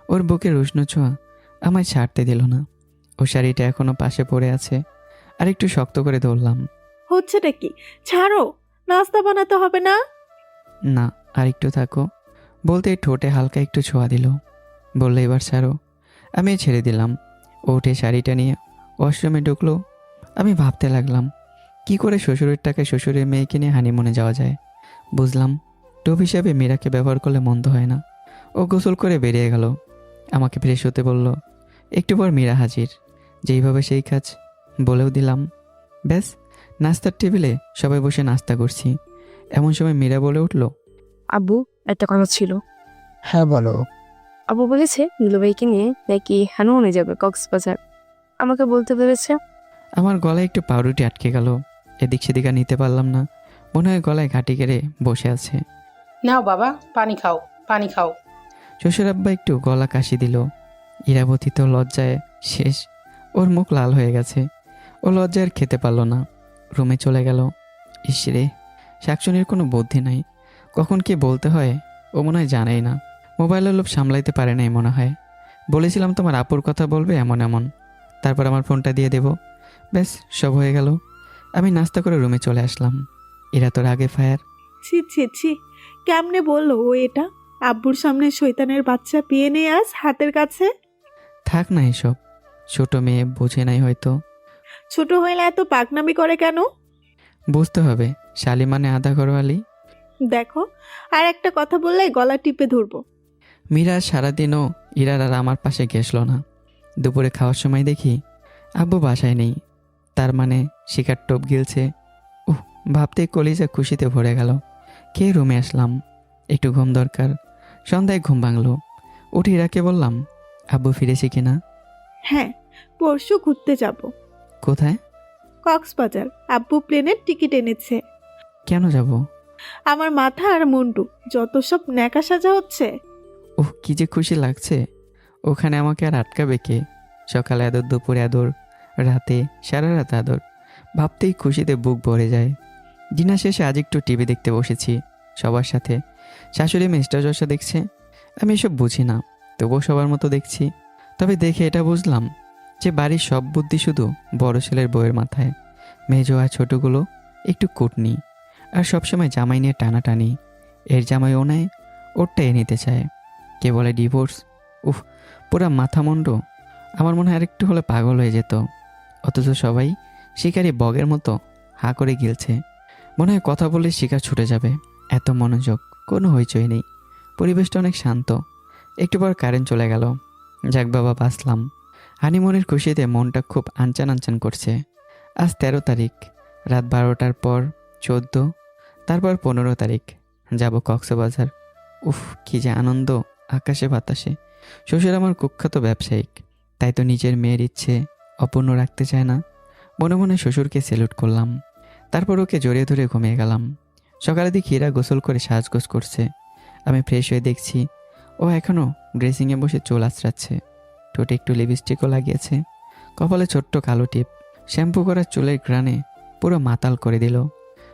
ওর বুকের উষ্ণ ছোঁয়া আমায় ছাড়তে দিল না। ও শাড়িটা এখনো পাশে পড়ে আছে। আর একটু শক্ত করে ধরলাম। হচ্ছেটা কি? ছাড়ো, নাস্তা বানাতে হবে না? না, আর একটু থাকো। বলতে ঠোঁটে হালকা একটু ছোঁয়া দিল। বললে, এবার ছাড়ো। আমি ছেড়ে দিলাম। ও উঠে শাড়িটা নিয়ে ওয়াশরুমে ঢুকলো। আমি ভাবতে লাগলাম, কি করে শ্বশুরের টাকায় শ্বশুরের মেয়েকে নিয়ে হানিমুনে যাওয়া যায়। বুঝলাম, টোপ হিসাবে মীরাকে ব্যবহার করলে মন্দ হয় না। ও গোসল করে বেরিয়ে গেল। আমাকে ফ্রেশ হতে বলল। একটু পর মীরা হাজির। যেইভাবে সেই কাজ, বলেও দিলাম। ব্যাস, নাস্তার টেবিলে সবাই বসে নাস্তা করছি। এমন সময় মীরা বলে উঠল, আব্বু, একটা কথা ছিল। হ্যাঁ বলো। আব্বু বলেছে নীলুভাইকে নিয়ে নাকি হানুমনে যাবে কক্সবাজার। আমাকে বলতে পেরেছে। আমার গলায় একটু পাউরুটি আটকে গেল। এদিক সেদিক আর নিতে পারলাম না। মনে হয় গলায় ঘাটি কেড়ে বসে আছে। নাও বাবা, পানি খাও, পানি খাও। শ্বশুর আব্বা একটু গলা কাশি দিল। ইরাবতী তো লজ্জায় শেষ। ওর মুখ লাল হয়ে গেছে। ও লজ্জায় আর খেতে পারল না, রুমে চলে গেল। ইসরে, শাকচুনির কোনো বুদ্ধি নাই। কখন কি বলতে হয় ও মনে হয় জানেই না। মোবাইলের লোভ সামলাইতে পারে নাই মনে হয়। বলেছিলাম তোমার আপুর কথা বলবে এমন এমন, তারপর আমার ফোনটা দিয়ে দেব। ব্যাস, সব হয়ে গেল। আমি নাস্তা করে রুমে চলে আসলাম। এরা তোর আগে ফায়ার। ছি ছি ছি, কেমনে বললো ও এটা? আব্বুর সামনে শয়তানের বাচ্চা পেয়ে নেই আজ হাতের কাছে। থাক না এসব, ছোট মেয়ে বুঝে নাই হয়তো। ছোট হইলে এত পাকনামি করে কেন? বুঝতে হবে, শালি মানে আধা ঘরওয়ালি। দেখো, আর একটা কথা বললে গলা টিপে ধরবো। মীরা সারাদিনও ইরার আর আমার পাশে গেছল না। দুপুরে খাওয়ার সময় দেখি আব্বু বাসায় নেই। তার মানে শিকার টোপ গিলছে। ভাবতেই কলিজা খুশিতে ভরে গেল। খেয়ে রুমে আসলাম। একটু ঘুম দরকার। সন্ধ্যায় ঘুম ভাঙলো। উঠে ইরাকে বললাম, আব্বু ফিরেছে কিনা? হ্যাঁ, পরশু ঘুরতে যাব। কোথায়? কক্সবাজার, আব্বু প্লেনের টিকিট এনেছে। কেন যাব? আমার মাথা আর মুন্ডু যত সব ন্যাকা সাজা হচ্ছে। ওহ, কি যে খুশি লাগছে। ওখানে আমাকে আর আটকাবে কে? সকালে আদর, দুপুরে আদর, রাতে সারা রাত আদর। ভাবতেই খুশিতে বুক ভরে যায়। ডিনার শেষে আজ একটু টিভি দেখতে বসেছি সবার সাথে। শাশুড়ি মিস্টার জশা দেখছে। আমি এসব বুঝি না, তবুও সবার মতো দেখছি। তবে দেখে এটা বুঝলাম যে বাড়ির সব বুদ্ধি শুধু বড় ছেলের বউয়ের মাথায়। মেজো আর ছোটগুলো একটু কুটনি, আর সবসময় জামাই নিয়ে টানাটানি। এর জামাই ও নেয়, ওরটা এ নিতে চায়। কে বলে ডিভোর্স। উফ, পুরা মাথা মুন্ডু। আমার মনে হয় আরেকটু হলে পাগল হয়ে যেত। অথচ সবাই শিকারি বগের মতো হাঁ করে গিলছে। মনে হয় কথা বললে শিকার ছুটে যাবে, এত মনোযোগ। কোনো হইচই নেই, পরিবেশটা অনেক শান্ত। একটু পর কারেন্ট চলে গেল। যাক বাবা, বাঁচলাম। হানিমুনের খুশিতে মনটা খুব আনচান আনচান করছে। আজ 13 তারিখ, রাত 12টার পর 14, তারপর 15 তারিখ যাব কক্সবাজার। উফ, কি যে আনন্দ আকাশে বাতাসে। শ্বশুর আমার কুখ্যাত ব্যবসায়িক, তাই তো নিজের মেয়ের ইচ্ছে অপূর্ণ রাখতে চায় না। মনে মনে শ্বশুরকে সেলুট করলাম। তারপর ওকে জড়িয়ে ধরে ঘুমিয়ে গেলাম। সকালে দেখি এরা গোসল করে সাজগোজ করছে। আমি ফ্রেশ হয়ে দেখছি ও এখনও ড্রেসিংয়ে বসে চুল আঁচড়াচ্ছে। ঠোঁটে একটু লিপস্টিকও লাগিয়েছে, কপালে ছোট্ট কালো টিপ। শ্যাম্পু করা চুলের ঘ্রাণে পুরো মাতাল করে দিল।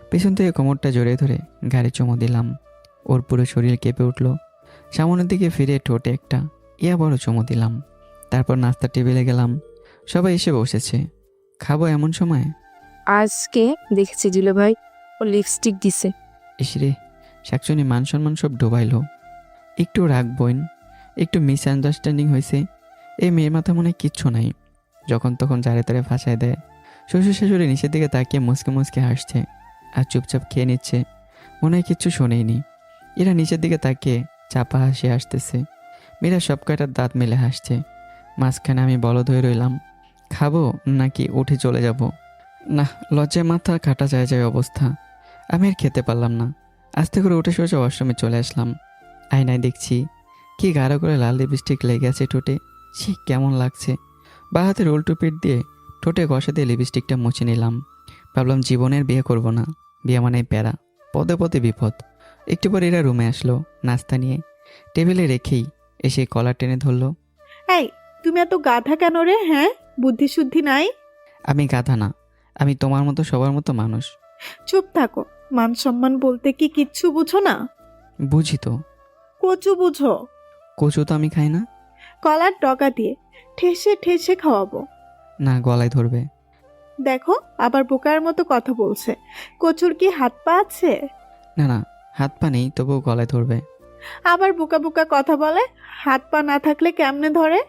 পেছন থেকে কোমরটা জড়িয়ে ধরে গাড়ি চুমো দিলাম। ওর পুরো শরীর কেঁপে উঠল। সামনের দিকে ফিরে ঠোঁটে একটা বড় চুমো দিলাম। তারপর নাস্তার টেবিলে গেলাম। সবাই এসে বসেছে। খাবো এমন সময় আজকে দেখেছি দুলো ভাই ও লিপস্টিক দিছে। ইসরে, শাকচুনি মান সম্মান সব ডোবাইলো। একটু রাগ বইন, একটু মিসআন্ডারস্ট্যান্ডিং হয়েছে। এই মেয়ের মাথা মনে হয় কিচ্ছু নাই, যখন তখন জারে তারে ফাঁসায় দেয়। শ্বশুর শাশুড়ি নিচের দিকে তাকিয়ে মুসকে মুসকে হাসছে আর চুপচাপ খেয়ে নিচ্ছে, মনে হয় কিচ্ছু শোনেইনি। এরা নিচের দিকে তাকিয়ে চাপা হাসি আসতেছে। মেয়েরা সব কয়টার দাঁত মেলে হাসছে। মাঝখানে আমি বলদ হয়ে রইলাম। খাবো নাকি উঠে চলে যাব? না, লজ্জায় মাথা কাটা যায় যায় অবস্থা। আমি আর খেতে পারলাম না। আস্তে করে উঠে সোজা ওয়াশরুমে চলে আসলাম। আয়নায় দেখছি কি গাঢ় করে লাল লিপস্টিক লেগে আছে ঠোঁটে। সে কেমন লাগছে। বা হাতের উল্টো পিঠ দিয়ে ঠোঁটে ঘষা দিয়ে লিপস্টিকটা মুছে নিলাম। ভাবলাম জীবনের বিয়ে করব না, বিয়ে মানে প্যারা, পদে পদে বিপদ। একটু পর এরা রুমে আসলো নাস্তা নিয়ে। টেবিলে রেখেই এসে কলার টেনে ধরলো। এই, তুমি এত গাধা কেন রে? হ্যাঁ, বুদ্ধি শুদ্ধি নাই? আমি গাধা না, আমি তোমার মতো সবার মতো মানুষ। চুপ থাকো। মান সম্মান বলতে কি কিচ্ছু বুঝো না? বুঝি তো। কচু বুঝো? কচু তো আমি খাই না। কলার ডগা দিয়ে ঠেসে ঠেসে খাওয়াবো। না, গলায় ধরবে। দেখো, আবার বোকার মতো কথা বলছে। কচুর কি হাত পা আছে? না না, হাত পা নেই, তবুও গলায় ধরবে। আবার বোকা বোকা কথা বলে। হাত পা না থাকলে কেমনে ধরে?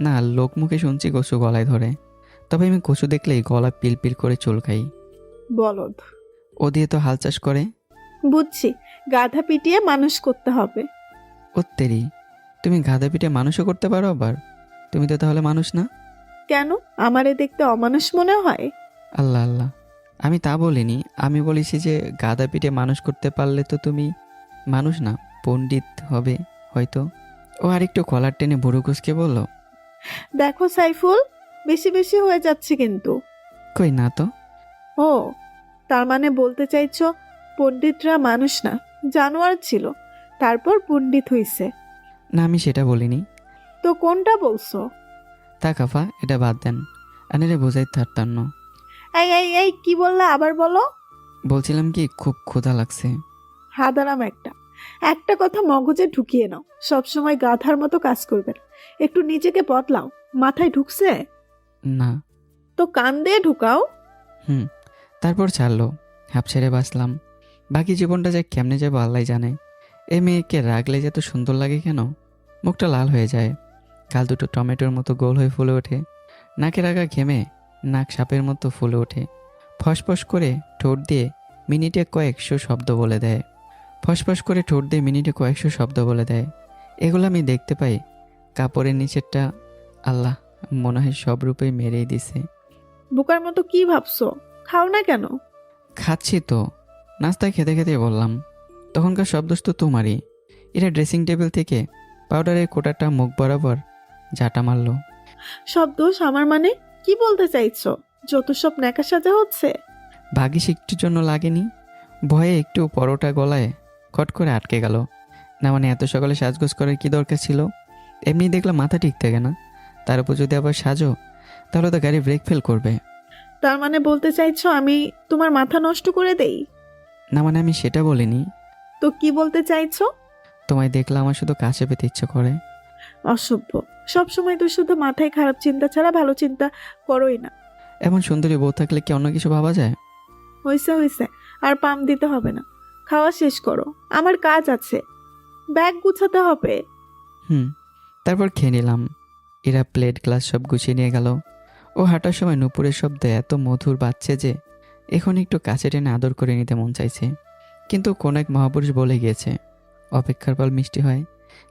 না, লোক মুখে শুনছি কচু গলায় ধরে। তবে আমি কচু দেখলেই গলা পিলপিল করে চুলকাই। বলদ। ও দিয়ে তো হাল চাষ করে। বুঝছি, গাধা পিটিয়ে মানুষ করতে হবে। ওত্তেরি, তুমি গাধা পিঠে মানুষও করতে পারো আবার? তুমি তো তাহলে মানুষ না। কেন, আমারে দেখতে অমানুষ মনে হয়? আল্লাহ আল্লাহ, আমি তা বলিনি। আমি বলেছি যে গাধা পিঠে মানুষ করতে পারলে তো তুমি মানুষ না, পণ্ডিত হবে হয়তো। ও আরেকটু কলার টেনে বুড়ো কুসকে বলল। দেখো সাইফুল, বেশি বেশি হয়ে যাচ্ছে কিন্তু। কই না তো। ও, তার মানে বলতে চাইছো পণ্ডিতরা মানুষ না, জানোয়ার ছিল, তারপর পণ্ডিত হইছে? না, আমি সেটা বলিনি। তো কোনটা বলছো? তা কাফা, এটা বাদ দেন। আনেরে বোঝাই থারতান্ন। এই এই এই, কি বললা? আবার বলো। বলছিলাম কি, খুব ক্ষুধা লাগছে। হাদারাম একটা। একটা কথা মগজে ঢুকিয়ে নাও, সবসময় গাধার মতো কাজ করবে না। একটু নিজেকে বদলাও। মাথায় ঢুকছে? না। তো কান দিয়ে ঢুকাও। তারপর ছাড়লো। হাঁপ ছেড়ে বাঁচলাম। বাকি জীবনটা যে কেমনে যাবো আল্লাহ জানে। এ মেয়েকে রাগলে যে এত সুন্দর লাগে কেন? মুখটা লাল হয়ে যায়, গাল দুটো টমেটোর মতো গোল হয়ে ফুলে ওঠে, নাকের আগা ঘেমে নাক সাপের মতো ফুলে ওঠে, ফসফস করে ঠোঁট দিয়ে মিনিটে কয়েকশো শব্দ বলে দেয়। ফসফস করে ঠোঁট দিয়ে মিনিটে কয়েকশো শব্দ বলে দেয়। এগুলো আমি দেখতে পাই। কাপড়ের নিচেরটা আল্লাহ মনে হয় সব রূপেই মেরেই দিছে। বোকার মতো কি ভাবছো? খাও না কেন? খাচ্ছি তো, নাস্তা খেতে খেতে বললাম। তখনকার শব্দ তো তোমারই। এরা ড্রেসিং টেবিল থেকে পাউডারের কোটাটা মুখ বরাবর ঝাঁটা মারলো। সব দোষ আমার মানে? কি বলতে চাইছো? যত সব ন্যাকা সাজা হচ্ছে। ভাগ্যিস একটুর জন্য লাগেনি। ভয়ে একটু পরোটা গলায় খট করে আটকে গেল। না মানে এত সকালে সাজগোজ করার কি দরকার ছিল? এমনি দেখলাম মাথা ঠিক থাকে না, তার উপর যদি আবার সাজো তাহলে তো গাড়ি ব্রেক ফেল করবে। তার মানে বলতে চাইছো আমি তোমার মাথা নষ্ট করে দেই? না মানে আমি সেটা বলিনি। তো কি বলতে চাইছো? তোমায় দেখলে আমার শুধু কাছে পেতে ইচ্ছে করে। অসভ্য। সব সময় তো শুধু মাথায় খারাপ চিন্তা ছাড়া ভালো চিন্তা করোই না। এমন সুন্দরী বউ থাকলে কি অন্য কিছু ভাবা যায়? হইছে হইছে, আর পাম দিতে হবে না। খাওয়া শেষ করো, আমার কাজ আছে, ব্যাগ গুছাতে হবে। তারপর খেয়ে নিলাম। এরা প্লেট গ্লাস সব গুছিয়ে নিয়ে গেল। ও হাঁটার সময় নুপুরের শব্দ এত মধুর বাজছে যে এখন একটু কাছে টেনে আদর করে নিতে মন চাইছে। কিন্তু কোন এক মহাপুরুষ বলে গিয়েছে অপেক্ষার ফল মিষ্টি হয়,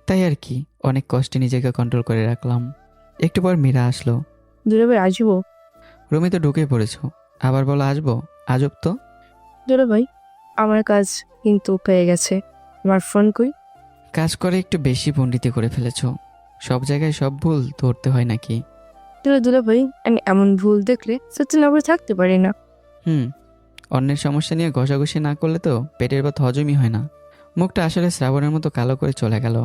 তাই আর কি অনেক কষ্টে নিজেকে কন্ট্রোল করে রাখলাম। একটু পর মীরা আসলো। দুলাভাই আসবো? রুমে তো ঢুকে পড়েছো, আবার বলো আসবো? আজব তো। দুলাভাই, আমার কাজ কিন্তু পেয়ে গেছে। আমার ফোন কই? কাজ করে একটু বেশি পণ্ডিতি করে ফেলেছো। সব জায়গায় সব ভুল ধরতে হয় নাকি? দুলাভাই, আমি এমন ভুল দেখলে সত্যি না করে থাকতে পারি না। অন্যের সমস্যা নিয়ে ঘষাঘষি না করলে তো পেটের ভাত হজমই হয় না। মুখটা আসলে শ্রাবণের মতো কালো করে চলে গেল।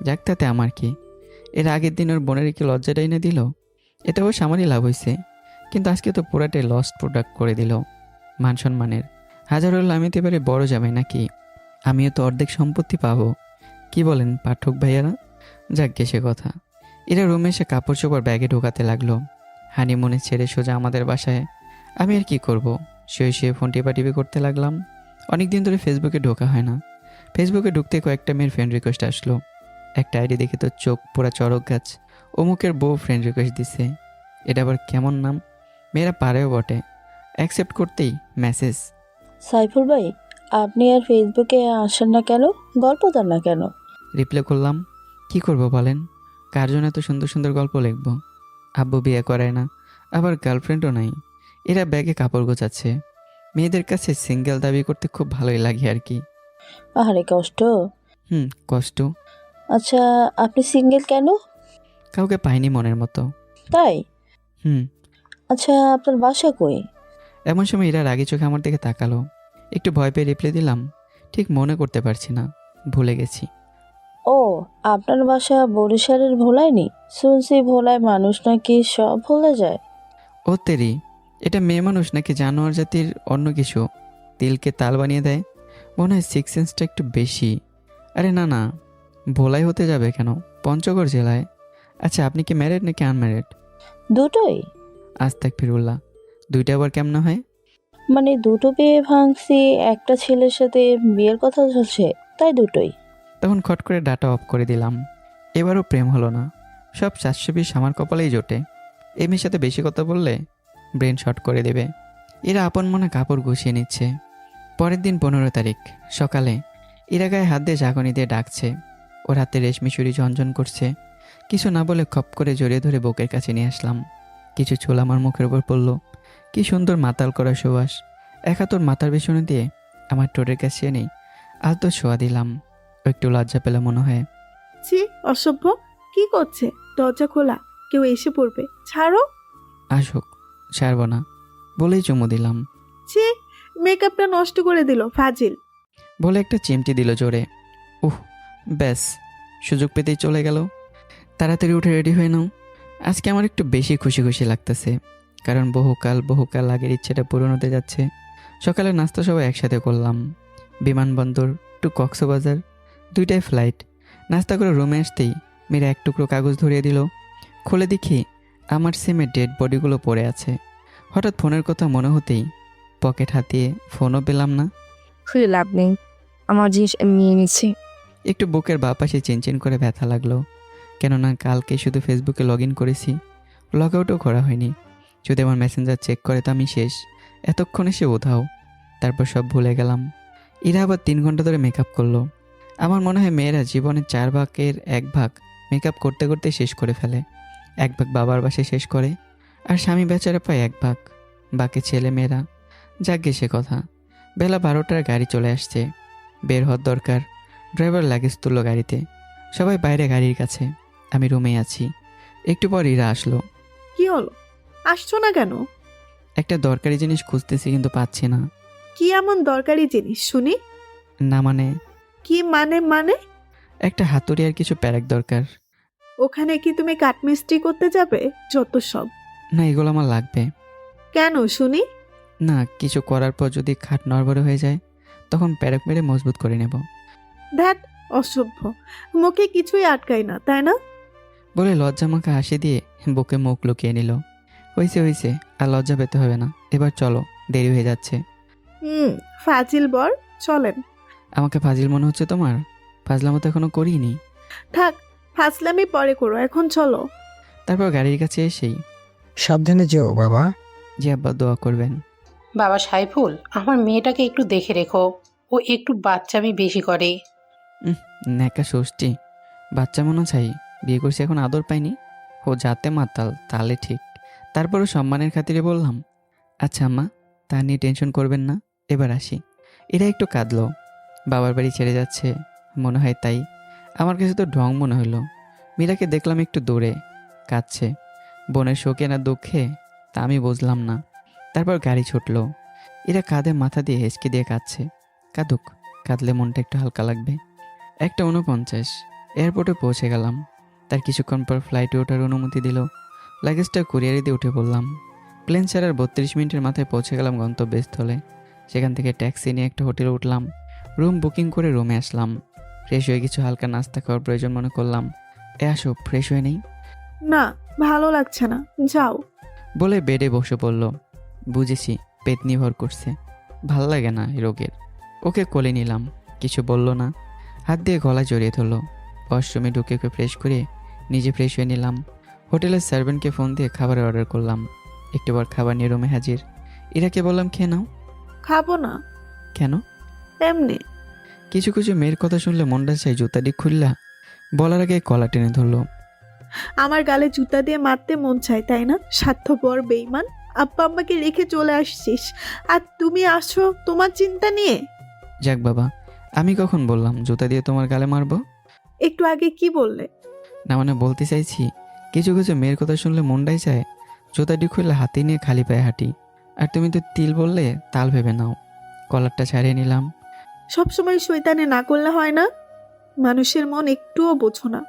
যাক তাতে আমার কি। এর আগের দিন ওর বোনের কি লজ্জাটা এনে দিল, এতে অবশ্য আমারই লাভ হয়েছে। কিন্তু আজকে তো পুরাটাই লস্ট প্রোডাক্ট করে দিল। মান সম্মানের হাজার হল আমি তো এবারে বড় জামাই নাকি? আমিও তো অর্ধেক সম্পত্তি পাবো। কি বলেন পাঠক ভাইয়ারা? যাক গে সে কথা। এরা রুমে এসে কাপড় চোপড় ব্যাগে ঢোকাতে লাগলো। হানিমুনে ছেড়ে সোজা আমাদের বাসায়। আমি আর কি করব, শুয়ে শুয়ে ফোন টিপাটিপি করতে লাগলাম। অনেক দিন ধরে ফেসবুকে ঢোকা হয় না। ফেসবুকে ঢুকতে কয়েকটা মেয়ের ফ্রেন্ড রিকোয়েস্ট আসলো। একটা আইডি দেখে তো চোখ পুরা চড়ক গাছ। অমুকের বউ ফ্রেন্ড রিকোয়েস্ট দিছে। এটা আবার কেমন নাম? মেয়েরা পারেও বটে। অ্যাকসেপ্ট করতেই মেসেজ। সাইফুল ভাই, আপনি আর ফেসবুকে আসেন না কেন? গল্প দেন না কেন? রিপ্লাই করলাম, কি করব বলেন? কার জন্য এত সুন্দর সুন্দর গল্প লিখব? আব্বু বিয়ে করায় না, আবার গার্লফ্রেন্ডও নাই। এরা ব্যাগে কাপড় গোছাচ্ছে। মেয়েদের কাছে সিঙ্গেল দাবি করতে খুব ভালোই লাগে আর কি। আহারে কষ্ট। কষ্ট। আচ্ছা, আপনি সিঙ্গেল কেন? কাউকে পাইনি মনের মতো। তাই? হুম আচ্ছা, আপনার বাসা কই? এমন সময় এরা রাগি চোখে আমার দিকে তাকালো। একটু ভয় পেয়ে রিপ্লাই দিলাম, ঠিক মনে করতে পারছি না, ভুলে গেছি। ও, আপনার বাসা বরিশালের ভোলায় নি? শুনছি ভোলায় মানুষ নাকি সব ভুলে যায়। ও তেরি, এটা মেয়ে মানুষ নাকি জানোয়ার জাতির অন্য কিছু? তিলকে তাল বানিয়ে দেয়। মনে হয় সিক্স সেন্সটা একটু বেশি। আরে না না, ভোলাই হতে যাবে কেন, পঞ্চগড় জেলায়। আচ্ছা আপনি কি ম্যারেড নাকি আনম্যারেড? দুটোই? আস্তাক ফিরুল্লাহ, দুইটা আবার কেমন হয়? মানে দুটো বিয়ে ভাঙছি, একটা ছেলের সাথে বিয়ের কথা চলছে, তাই দুটোই। তখন খট করে ডাটা অফ করে দিলাম। এবারও প্রেম হলো না। সব 420 আমার কপালেই জোটে। এই মেয়ের সাথে বেশি কথা বললে ব্রেন শর্ট করে দেবে। এরা আপন মনে কাপড় গুছিয়ে নিচ্ছে। পরের দিন 15 তারিখ সকালে এরা গায়ে হাত দিয়ে ঝাঁকুনি দিয়ে ডাকছে। ওর হাতে রেশমি চুড়ি ঝনঝন করছে। কিছু না বলে খপ করে জড়িয়ে ধরে বুকের কাছে নিয়ে আসলাম। কিছু চুল আমার মুখের উপর পড়লো। কি সুন্দর মাতাল করা সুবাস। এক হাত ওর মাথার পেছনে দিয়ে আমার ঠোঁটের কাছে নেই আলতো ছোঁয়া দিলাম। ও একটু লজ্জা পেল মনে হয়। ছি, অসভ্য। কি করছে? দরজা খোলা, কেউ এসে পড়বে, ছাড়ো। আসুক, ছাড়ব না বলেই চুমু দিলাম। ছি, মেকআপটা নষ্ট করে দিল ফাজিল। বলে একটা চিমটি দিল জোরে। ব্যাস, সুযোগ পেতেই চলে গেল। তাড়াতাড়ি উঠে রেডি হয়ে নাও। আজকে আমার একটু বেশি খুশি খুশি লাগতেছে, কারণ বহুকাল আগের ইচ্ছেটা পূরণ হতে যাচ্ছে। সকালে নাস্তা সবাই একসাথে করলাম। বিমানবন্দর টু কক্সবাজার, দুইটাই ফ্লাইট। নাস্তা করে রুমে আসতেই মেয়েরা এক টুকরো কাগজ ধরিয়ে দিল। খুলে দেখি আমার সিমের ডেড বডিগুলো পড়ে আছে। হঠাৎ ফোনের কথা মনে হতেই পকেট হাতিয়ে ফোনও পেলাম না। খুলে লাভ নেই, আমার জিনিস আমি নিয়ে নিচ্ছি। একটু বুকের বাঁ পাশে চিনচিন করে ব্যথা লাগলো, কেননা কালকে শুধু ফেসবুকে লগ ইন করেছি, লগ আউটও করা হয়নি। যদি আমার মেসেঞ্জার চেক করে তো আমি শেষ। এতক্ষণে সে উধাও। তারপর সব ভুলে গেলাম। এরা আবার 3 ঘন্টা ধরে মেকআপ করলো। আমার মনে হয় মেয়েরা জীবনের 4 ভাগের 1 ভাগ মেকআপ করতে করতে শেষ করে ফেলে। 1 ভাগ বাবার বাসায় শেষ করে, আর স্বামী বেচারা পায় 1 ভাগ, বাকি ছেলে মেয়েরা। যাকে সে কথা। বেলা 12টার গাড়ি চলে আসছে, বের হওয়ার দরকার। ড্রাইভার লাগেজ তুললো গাড়িতে। সবাই বাইরে গাড়ির কাছে, আমি রুমে আছি। একটু পর ইরা আসলো। কি হলো, আসছো না কেন? একটা দরকারি জিনিস খুঁজতেছি কিন্তু পাচ্ছি না। কি এমন দরকারি জিনিস শুনি? না মানে কি মানে? একটা হাতুড়ি আর কিছু প্যারাক দরকার। ওখানে কি তুমি কাঠমিস্ত্রি করতে যাবে? যত সব। না এগুলো আমার লাগবে। কেন শুনি? না কিছু করার পর যদি খাট নড়বড়ে হয়ে যায় তখন প্যারাক মেরে মজবুত করে নেব। ধ্যাত, অসভ্য। মুখে কিছুই আটকায় না, তাই না? বলে লজ্জা মাখা হাসি দিয়ে বুকে মুখ লুকিয়ে নিল। হয়েছে আর লজ্জা পেতে হবে না, এবার চলো, দেরি হয়ে যাচ্ছে। ফাজিল বর, চলেন। আমাকে ফাজিল মনে হচ্ছে তোমার? ফাজলামো তো এখনো করিনি। থাক, ফাজলামি পরে করো, এখন চলো। তারপর গাড়ির কাছে এসেই সাবধানে যেও বাবা। যে আব্বা দোয়া করবেন। বাবা সাইফুল, আমার মেয়েটাকে একটু দেখে রেখো, ও একটু বাচ্চামি বেশি করে। ন্যাকা ষষ্ঠী, বাচ্চা মনে চাই, বিয়ে করছি এখন আদর পাইনি। ও যাতে মাতাল তাহলে ঠিক। তারপরও সম্মানের খাতিরে বললাম, আচ্ছা আম্মা, তা নিয়ে টেনশন করবেন না, এবার আসি। এরা একটু কাঁদলো, বাবার বাড়ি ছেড়ে যাচ্ছে মনে হয় তাই। আমার কাছে তো ঢং মনে হলো। মীরাকে দেখলাম একটু দূরে কাঁদছে, বোনের শোকে না দুঃখে তা আমি বুঝলাম না। তারপর গাড়ি ছুটলো। এরা কাঁধে মাথা দিয়ে হেঁচকে দিয়ে কাঁদছে। কাঁদুক, কাঁদলে মনটা একটু হালকা লাগবে। 1:49 এয়ারপোর্টে পৌঁছে গেলাম। তার কিছুক্ষণ পর ফ্লাইটে ওঠার অনুমতি দিল। লাগেজটা কুরিয়ারে দিয়ে উঠে পড়লাম। প্লেন ছাড়ার 32 মিনিটের মাথায় পৌঁছে গেলাম গন্তব্যস্থলে। সেখান থেকে ট্যাক্সি নিয়ে একটা হোটেলে উঠলাম। রুম বুকিং করে রুমে আসলাম। ফ্রেশ হয়ে কিছু হালকা নাস্তা খাওয়ার প্রয়োজন মনে করলাম। আসো, ফ্রেশ হয়ে নেই। না, ভালো লাগছে না, যাও। বলে বেডে বসে পড়ল। বুঝেছি, পেট নির্ভর করছে, ভাল লাগে না এই রোগের। ওকে কোলে নিলাম, কিছু বলল না, হাত দিয়ে গলা জড়িয়ে ধরলো। ওয়াশরুমে ঢুকে ওকে ফ্রেশ করে নিজে ফ্রেশ হয়ে নিলাম। হোটেলের সার্ভেন্টকে ফোন দিয়ে খাবারের অর্ডার করলাম। একটু পর খাবার নিয়ে রুমে হাজির। ইরাকে বললাম খেয়ে নাও। খাবো না। কেন? এমনি। কিছু মেয়ের কথা শুনলে মনটা চাই জুতাটি খুললা। বলার আগে কলা টেনে ধরলো। আমার গালে জুতা দিয়ে মারতে মন চায়, তাই না? স্বার্থপর বেইমান। আব্বা আম্মাকে রেখে চলে আসছিস, আর তুমি আসো তোমার চিন্তা নিয়ে। যাক বাবা, আমি কখন বললাম জুতা দিয়ে তোমার গালে মারবো? একটু আগে কি বললে? না মানে বলতে চাইছি, কিছু মেয়ের কথা শুনলে মনটাই চায় জুতাটি খুললে হাতে নিয়ে খালি পায়ে হাঁটি। আর তুমি তো তিল বললে তাল ভেবে নাও। কলারটা ছাড়িয়ে নিলাম। সবসময় শয়তানে না করলে হয় না? মানুষের মন একটুও বোঝো না।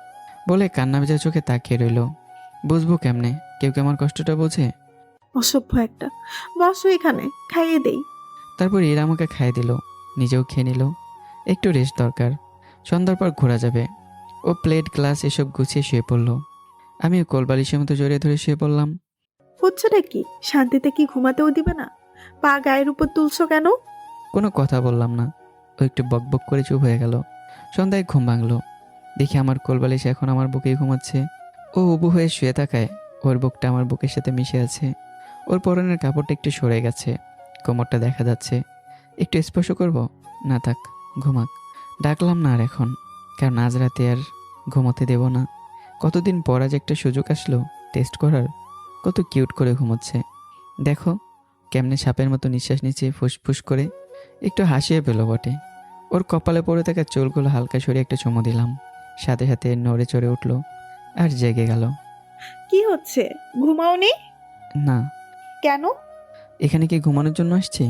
বলে কান্না ভেজা চোখে তাকিয়ে রইল। বুঝবো কেমনে, কেউ কি আমার কষ্টটা বোঝে? অসভ্য একটা। বসো এখানে, খাইয়ে দেই। তারপর এরা আমাকে খাইয়ে দিল, নিজেও খেয়ে নিল। একটু রেস্ট দরকার, সন্ধ্যার পর ঘোরা যাবে। ও প্লেট গ্লাস এসব গুছিয়ে শুয়ে পড়লো। আমি কোলবালিশের মতো জড়িয়ে ধরে শুয়ে পড়লাম। হচ্ছেটা কি? শান্তিতে কি ঘুমাতেও দিবে না? পা গায়ের উপর তুলছো কেন? কোনো কথা বললাম না। ও একটু বকবক করে চুপ হয়ে গেল। সন্ধ্যায় ঘুম ভাঙলো, দেখি আমার কোলবালিশ এখন আমার বুকেই ঘুমাচ্ছে। ও উবু হয়ে শুয়ে থাকায় ওর বুকটা আমার বুকের সাথে মিশে আছে। ওর পরনের কাপড়টা একটু সরে গেছে, কোমরটা দেখা যাচ্ছে। একটু স্পর্শ করব? না থাক, ঘুমাক। ডাকলাম না আর এখন, কারণ আজ রাতে আর ঘুমোতে দেব না। কতদিন পর আজ একটা সুযোগ আসলো টেস্ট করার। কত কিউট করে ঘুমোচ্ছে দেখো, কেমনে সাপের মতো নিঃশ্বাস নিচ্ছে ফুসফুস করে। একটু হাসিয়ে পেল বটে। ওর কপালে পড়ে থাকা চুলগুলো হালকা সরিয়ে একটা চুমু দিলাম। সাথে সাথে নড়ে চড়ে উঠলো আর জেগে গেল। কি হচ্ছে? ঘুমাওনি? না। কেন? এখানে কি ঘুমানোর জন্য আসছি?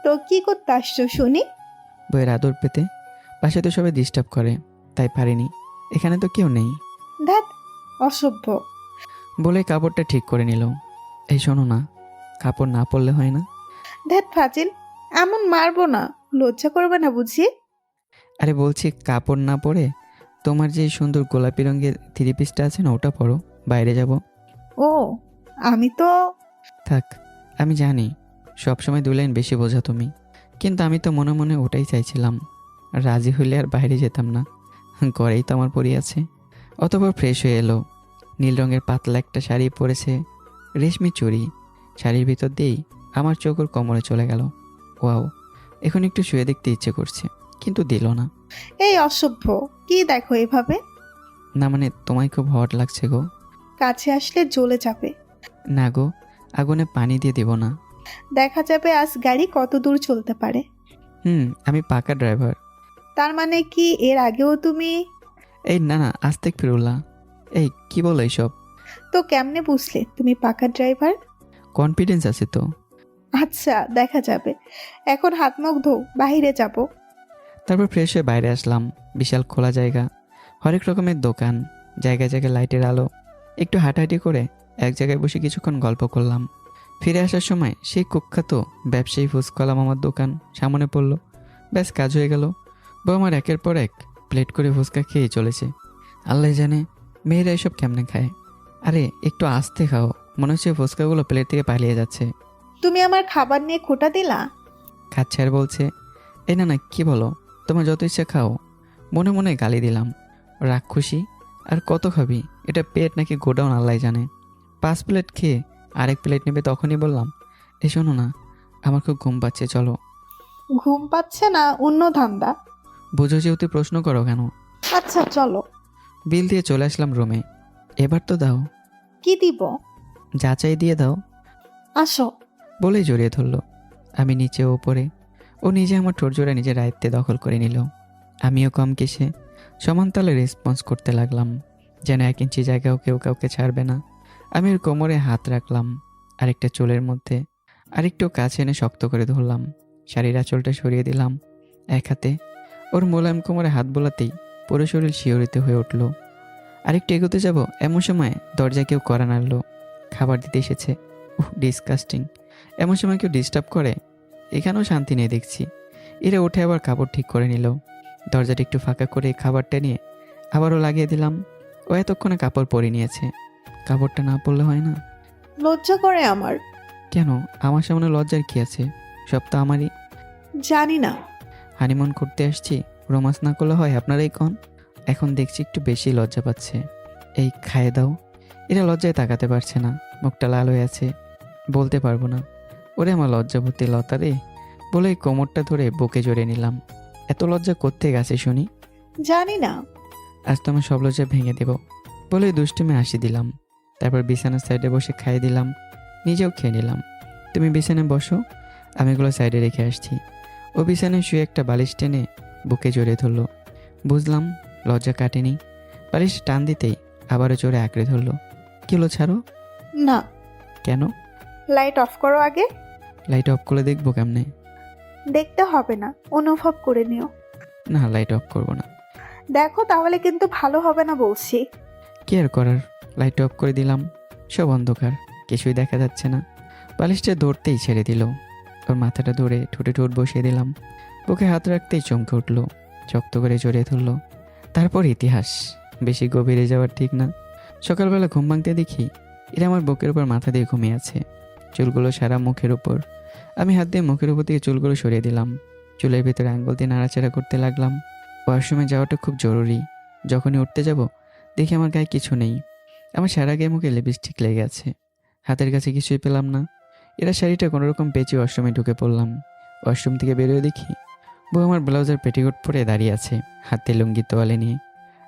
তো কি করতে আসছো শুনি? বইয়ের আদর পেতে। পাশে তো সবাই ডিস্টার্ব করে, তাই পারিনি। এখানে তো কেউ নেই। ধ্যাত, অসভ্য। বলে কাপড়টা ঠিক করে নিল। এই শোনো না, কাপড় না পরলে হয় না? ধ্যাত ফাজিল, এমন মারবো না, লজ্জা করবে না বুঝি? আরে বলছি কাপড় না পরে তোমার যে সুন্দর গোলাপি রঙের থ্রি পিসটা আছে না, ওটা পরো, বাইরে যাব। ও, আমি তো। থাক, আমি জানি সবসময় 2 লাইন বেশি বোঝা তুমি, কিন্তু আমি তো মনে মনে ওটাই চাইছিলাম। রাজি হইলে আর বাইরে যেতাম না, ঘরেই তো আমার পরি আছে। অতঃপর ফ্রেশ হয়ে এলো। নীল রঙের পাতলা একটা শাড়ি পরেছে, রেশমি চুড়ি। শাড়ির ভিতর দিয়েই আমার চোখ ওর কোমরে চলে গেল। ওয়াও, এখন একটু শুয়ে দেখতে ইচ্ছে করছে, কিন্তু দিল না। এই অসভ্য, কি দেখো এভাবে? না মানে তোমায় খুব হট লাগছে গো। কাছে আসলে জ্বলে যাবে। না গো, আগুনে পানি দিয়ে দিব না। দেখা যাবে আজ গাড়ি কত দূর চলতে পারে। আমি পাকা ড্রাইভার। তার মানে কি এর আগেও তুমি? এই না না, আস্তে ফিরুল্লাহ। এই কি বলো এইসব? তো কেমনে বুঝলে তুমি পাকা ড্রাইভার? কনফিডেন্স আছে তো। আচ্ছা দেখা যাবে, এখন হাত মুখ ধো, বাইরে যাব। তারপর ফ্রেশ হয়ে বাইরে আসলাম। বিশাল খোলা জায়গা, হরেক রকমের দোকান, জায়গায় জায়গায় লাইটের আলো। একটু হাঁটাহাঁটি করে এক জায়গায় বসে কিছুক্ষণ গল্প করলাম। ফিরে আসার সময় সেই কুখ্যাত ব্যবসায়ী ফুচকাওয়ালা মামার দোকান সামনে পড়ল। ব্যাস কাজ হয়ে গেল। বউ আমার একের পর এক প্লেট করে ফুচকা খেয়ে চলেছে। আল্লাহ জানে মেয়েরা এসব কেমনে খায়। আরে একটু আস্তে খাও, মনে হচ্ছে ফুচকাগুলো প্লেট থেকে পালিয়ে যাচ্ছে। তুমি আমার খাবার নিয়ে খোটা দিলা। খাচ্ছে আর বলছে, এই না না কি বলো, তোমার যত ইচ্ছা খাও। মনে মনে গালি দিলাম। রাগ খুশি আর কত খাবি, এটা পেট নাকি গোডাউন আল্লাহ জানে। 5 প্লেট খেয়ে আরেক প্লেট নেবে তখনই বললাম, এ শোনো না, আমার খুব ঘুম পাচ্ছে, চলো। ঘুম পাচ্ছে না অন্য ধান্দা। বুঝো যেহেতু প্রশ্ন করো কেন। আচ্ছা চলো। বিল দিয়ে চলে আসলাম রুমে। এবার তো দাও। কি দিব? যাচাই দিয়ে দাও আসো। বলেই জড়িয়ে ধরলো। আমি নিচে ও উপরে। ও নিজে আমার ঠোঁট জোড়া নিজের আয়ত্তে দখল করে নিল। আমিও কম কেসে সমান তালে রেসপন্স করতে লাগলাম, যেন 1 ইঞ্চি জায়গাও কেউ কাউকে ছাড়বে না। আমি ওর কোমরে হাত রাখলাম, আরেকটা চুলের মধ্যে আরেকটু কাছে এনে শক্ত করে ধরলাম। শাড়ির আঁচলটা সরিয়ে দিলাম এক হাতে। ওর মোলায়েম কোমরে হাত বোলাতেই পুরো শরীর শিহরিত হয়ে উঠল। আরেকটু এগোতে যাব এমন সময় দরজায় কেউ কড়া নাড়ল। খাবার দিতে এসেছে। ডিসকাস্টিং, এমন সময় কেউ ডিস্টার্ব করে? এখানেও শান্তি নেই দেখছি। এরা উঠে আবার কাপড় ঠিক করে নিল। দরজাটা একটু ফাঁকা করে খাবারটা নিয়ে আবারও লাগিয়ে দিলাম। ও এতক্ষণে কাপড় পরে নিয়েছে। কাপড়টা না পরলে হয় না? লজ্জা করে আমার। কেন? আমার সামনে লজ্জার কি আছে? সব তো আমারই। জানি না। হানিমুন করতে আসছি, রোমান্স না করলে হয় আপনারাই কন। এখন দেখছি একটু বেশি লজ্জা পাচ্ছে। এই খাইয়ে দাও। এরা লজ্জায় তাকাতে পারছে না, মুখটা লাল হয়ে আছে। বলতে পারবো না। ওরে আমার লজ্জাবতী লতা রে, বলে কোমরটা ধরে বুকে জড়িয়ে নিলাম। এত লজ্জা করতে গেছে শুনি। জানি না। আজ তো আমার সব লজ্জা ভেঙে দেব বলে দুষ্টুমে হাসি দিলাম। তারপর বিছানার সাইডে বসে খাইয়ে দিলাম, নিজেও খেয়ে নিলাম। তুমি বিছানায় বসো, আমি এগুলো সাইডে রেখে আসছি। ও বিছানায় শুয়ে একটা বালিশ টেনে বুকে জড়িয়ে ধরলো। বুঝলাম লজ্জা কাটেনি। বালিশ টান দিতেই আবারও জোরে আঁকড়ে ধরলো। কিলো ছাড়ো। না। কেন? লাইট অফ করো আগে। লাইট অফ করে দেখবো কেমনে? দেখতে হবে না, অনুভব করে নিও। না, লাইট অফ করবো না। দেখো তাহলে কিন্তু ভালো হবে না বলছি। কি আর করার, লাইট অফ করে দিলাম। সব অন্ধকার, কিছুই দেখা যাচ্ছে না। বালিশটা ধরতেই ছেড়ে দিল। ওর মাথাটা ধরে ঠোঁটে ঠোঁট বসিয়ে দিলাম। বুকে হাত রাখতেই চমকে উঠল, শক্ত করে জড়িয়ে ধরলো। তারপর ইতিহাস। বেশি গভীরে যাওয়ার ঠিক না। সকালবেলা ঘুম ভাঙতে দেখি এরা আমার বুকের উপর মাথা দিয়ে ঘুমিয়ে আছে, চুলগুলো সারা মুখের উপর। আমি হাত দিয়ে মুখের উপর থেকে চুলগুলো সরিয়ে দিলাম। চুলের ভিতরে আঙ্গুল দিয়ে নাড়াচাড়া করতে লাগলাম। ওয়াশরুমে যাওয়াটা খুব জরুরি। যখনই উঠতে যাব দেখি আমার গায়ে কিছু নেই। আমার সারা গায়ে মুখে লিপস্টিক লেগে আছে। হাতের কাছে কিছুই পেলাম না। এরা শাড়িটা কোনোরকম পেঁচে ওয়াশরুমে ঢুকে পড়লাম। ওয়াশরুম থেকে বেরোয় দেখি বউ আমার ব্লাউজের পেটিকোট পরে দাঁড়িয়ে আছে, হাতে লুঙ্গি তোয়ালে নিয়ে।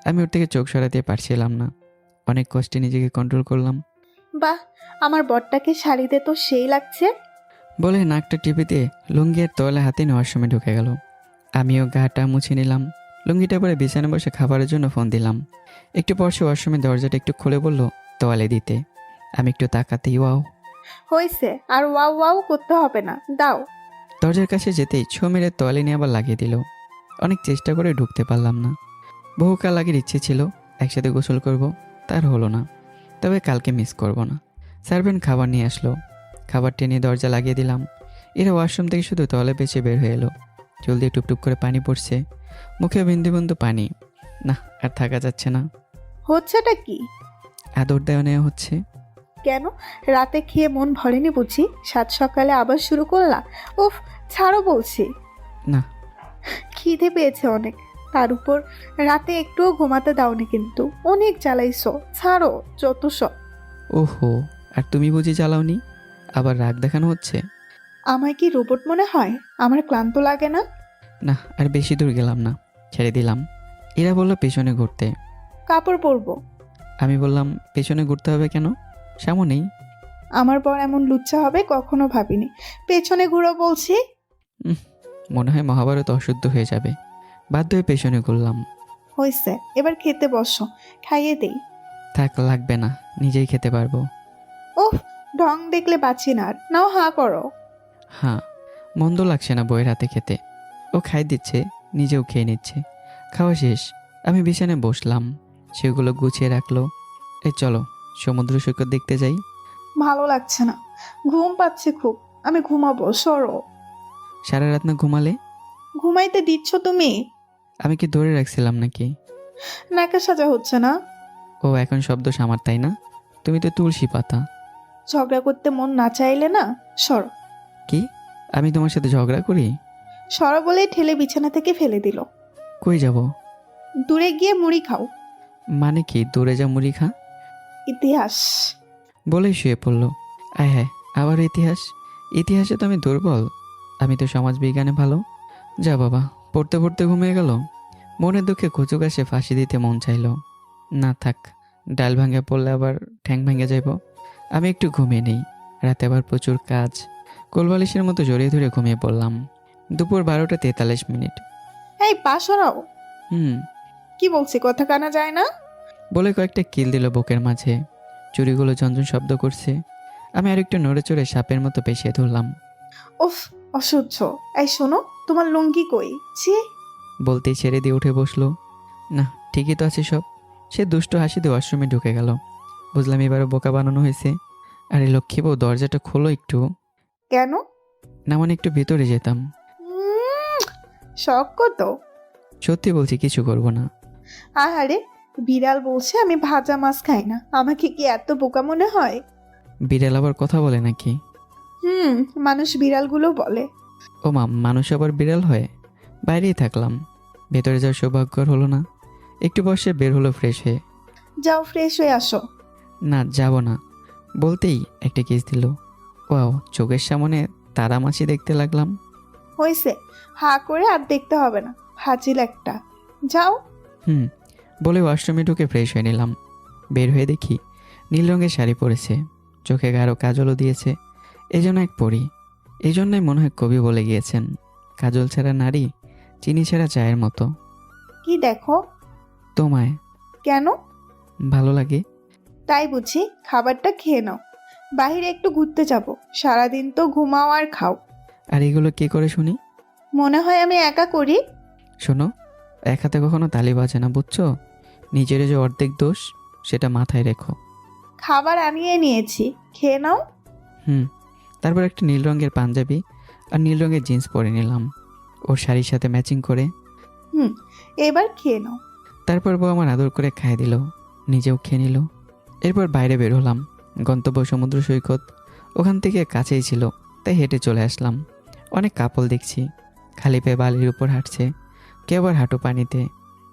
আমি ওর থেকে চোখ সরাতে পারছিলাম না। অনেক কষ্টে নিজেকে কন্ট্রোল করলাম। বাহ, আমার বরটাকে শাড়িতে তো সেই লাগছে। বলে নাকটা টিপে দিয়ে লুঙ্গি আর তোয়ালে হাতে নিয়ে ওয়াশরুমে ঢুকে গেল। আমিও গাটা মুছে নিলাম। লুঙ্গিটা পরে বিছানায় বসে খাবারের জন্য ফোন দিলাম। একটু পর সে ওয়াশরুমের দরজাটা একটু খুলে বলল তোয়ালে দিতে। আমি একটু তাকাতেই ওয়াও। হয়েছে, আর ওয়াও ওয়াও করতে হবে না, দাও। দরজার কাছে যেতেই ছো মেরে তোয়ালে নিয়ে আবার লাগিয়ে দিল। অনেক চেষ্টা করে ঢুকতে পারলাম না। বহুকাল আগের ইচ্ছে ছিল একসাথে গোসল করব, তার হলো না। তবে কালকে মিস করব না। সার্ভেন্ট খাবার নিয়ে আসলো। খাবারটি নিয়ে দরজা লাগিয়ে দিলাম। এরা ওয়াশরুম থেকে শুধু তোয়ালে পেঁচে বের হয়ে এলো। চুল দিয়ে টুপটুপ করে পানি পড়ছে, মুখে বিন্দু বিন্দু পানি। না, আর থাকা যাচ্ছে না। হচ্ছেটা কি? আদর দেওয়া নেওয়া হচ্ছে। কেন, রাতে খেয়ে মন ভরেনি বুঝি? সাত সকালে আবার শুরু করলা? উফ, ছাড়ো বলছি। না। খিদে পেয়েছে অনেক, তার উপর রাতে একটুও ঘুমাতে দাওনি কিন্তু। অনেক জ্বালাইছো, ছাড়ো যত সব। ওহো, আর তুমি বুঝি জ্বালাওনি? আবার রাগ দেখানো হচ্ছে। আমায় কি রোবট মনে হয়? আমার ক্লান্ত লাগে না? না, আর বেশি দূর গেলাম না, ছেড়ে দিলাম। এরা বললো পেছনে ঘুরতে। কাপড় পরবো। আমি বললাম পেছনে ঘুরতে হবে কেন, সামনেই। আমার পর এমন লুচ্চা হবে কখনো ভাবিনি। পেছনে ঘুরো বলছি। মনে হয় মহাভারত অশুদ্ধ হয়ে যাবে। বাধ্য হয়ে পেছনে ঘুরলাম। হয়েছে, এবার খেতে বসো, খাইয়ে দেই। থাক, লাগবে না, নিজেই খেতে পারবো। ওহ, ঢং দেখলে বাঁচি না আর। নাও হা করো। হ্যাঁ, মন্দ লাগছে না বইয়ের হাতে খেতে। ও খাই দিচ্ছে, নিজেও খেয়ে নিচ্ছে। খাওয়া শেষ, আমি বিছানায় বসলাম। সেগুলো গুছিয়ে রাখলো। এই চলো সমুদ্র সৈকত দেখতে যাই। ভালো লাগছে না, ঘুম পাচ্ছে খুব। আমি ঘুমাবো, সরো। সারা রাত না ঘুমালে? ঘুমাইতে দিচ্ছ তুমি? আমি কি ধরে রাখছিলাম নাকি? নাকা সাজা হচ্ছে না? ও এখন শব্দ সামার, তাই না? তুমি তো তুলসী পাতা। ঝগড়া করতে মন না চাইলে না, সরো। কি? আমি তোমার সাথে ঝগড়া করি? সরো বলেই ঠেলে বিছানা থেকে ফেলে দিল। কই যাব? দূরে গিয়ে মুড়ি খাও। মানে কি দূরে যা মুড়ি খা? ইতিহাস। বলেই শুয়ে পড়লো। আয় হ্যাঁ, আবার ইতিহাস? ইতিহাসে তো আমি দুর্বল। আমি তো সমাজ বিজ্ঞানে ভালো। যা বাবা, পড়তে পড়তে ঘুমিয়ে গেল। মনের দুঃখে কচু গাছে ফাঁসি দিতে মন চাইল। না থাক, ডাল ভাঙে পড়লে আবার ঠ্যাং ভেঙে যাইব। আমি একটু ঘুমিয়ে নেই। রাতে আবার প্রচুর কাজ। কোলবালিশের মতো জড়িয়ে ধরে ঘুমিয়ে পড়লাম। দুপুর 12:43। এই পা সরাও। হুম কি বলছি কথা কানা যায় না? বলে কয়েকটা কিল দিল বুকের মাঝে। চুরিগুলো ঝনঝন শব্দ করছে। আমি আর একটু নড়ে চড়ে সাপের মতো পেছিয়ে ধরলাম। উফ, অসহ্য। এই শোনো, তোমার লুঙ্গি কই? ছি। বলতেই ছেড়ে দিয়ে উঠে বসলো। না, ঠিকই তো আছে সব। সে দুষ্ট হাসি দিয়ে ওয়াশরুমে ঢুকে গেল। বুঝলাম এবারও বোকা বানানো হয়েছে। আরে লক্ষ্মী বউ, দরজাটা খোলো একটু। কেন? না মানে একটু ভিতরে যেতাম। শখ কত? সত্যি বলছি, কিছু করব না। আহারে, বিড়াল বলছে আমি ভাজা মাছ খাই না। আমাকে কি এত বোকা মনে হয়? বিড়াল আবার কথা বলে নাকি? মানুষ বিড়ালগুলো বলে। ও মা, মানুষ আবার বিড়াল হয়? বাইরেই থাকলাম, ভেতরে যাওয়ার সৌভাগ্য আর হলো না। একটু বসে বের হলো ফ্রেশ হয়ে। যাও ফ্রেশ হয়ে আসো। না, যাব না বলতেই একটা কিস দিল। ওয়াও, চোখের সামনে তারা মাছি দেখতে লাগলাম। হয়েছে, হা করে আর দেখতে হবে না, ফাজিল একটা। যাও। বলে ওয়াশরুমে ঢুকে ফ্রেশ হয়ে নিলাম। বের হয়ে দেখি নীল রঙের শাড়ি পরেছে, চোখে গাঢ় কাজলও দিয়েছে। এই জন্য এক পরি। এই জন্যই মনে হয় কবি বলে গিয়েছেন, কাজল ছাড়া নারী চিনি ছাড়া চায়ের মতো। কি দেখো? তোমায়। কেন? ভালো লাগে। তাই বুঝি? খাবারটা খেয়ে নাও। বাইরে একটু ঘুরতে যাব। সারাদিন তো ঘুমাও আর খাও। আর এগুলো কে করে শুনি? মনে হয় আমি একা করি। শোনো, এক হাতে কখনো তালি বাজে না, বুঝছো? নিজের যে অর্ধেক দোষ, সেটা মাথায় রেখো। খাবার আনিয়ে নিয়েছি, খেয়ে নাও। তারপর একটা নীল রঙের পাঞ্জাবি আর নীল রঙের জিন্স পরে নিলাম, ওর শাড়ির সাথে ম্যাচিং করে। এবার খেয়ে নাও। তারপর বউ আমার আদর করে খাইয়ে দিল, নিজেও খেয়ে নিল। এরপর বাইরে বের হলাম। গন্তব্য সমুদ্র সৈকত। ওখান থেকে কাছেই ছিল, তাই হেঁটে চলে আসলাম। অনেক কাপল দেখছি, খালি পায়ে বালির উপর হাঁটছে। কেউ আবার হাঁটু পানিতে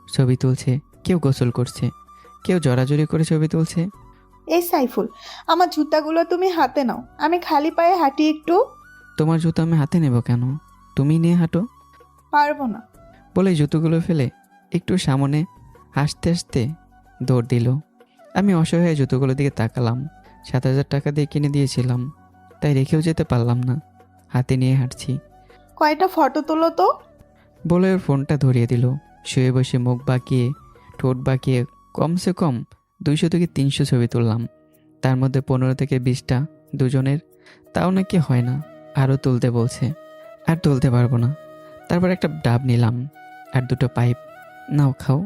ছবি তুলছে, কেউ গোসল করছে, কেউ জড়াজড়ি করে ছবি তুলছে। এই সাইফুল, আমার জুতাগুলো তুমি হাতে নাও, আমি খালি পায়ে হাঁটি একটু। তোমার জুতো আমি হাতে নেব কেন? তুমি নিয়ে হাঁটো। পারবো না। বলে জুতোগুলো ফেলে একটু সামনে হাসতে হাসতে দৌড় দিল। আমি অসহায় জুতোগুলোর দিকে তাকালাম। 7,000 টাকা দিয়ে কিনে দিয়েছিলাম, তাই রেখেও যেতে পারলাম না, হাতে নিয়ে হাঁটছি। কয়টা ফটো তোলো তো। বলে ওর ফোনটা ধরিয়ে দিল। শুয়ে বসে মুখ বাঁকিয়ে ঠোঁট বাঁকিয়ে কমসে কম 200 থেকে 300 ছবি তুললাম। তার মধ্যে 15 থেকে 20টা দুজনের, তাও নাকি হয় না, আরও তুলতে বলছে। আর তুলতে পারবো না। তারপর একটা ডাব নিলাম আর 2টো পাইপ। নাও খাও।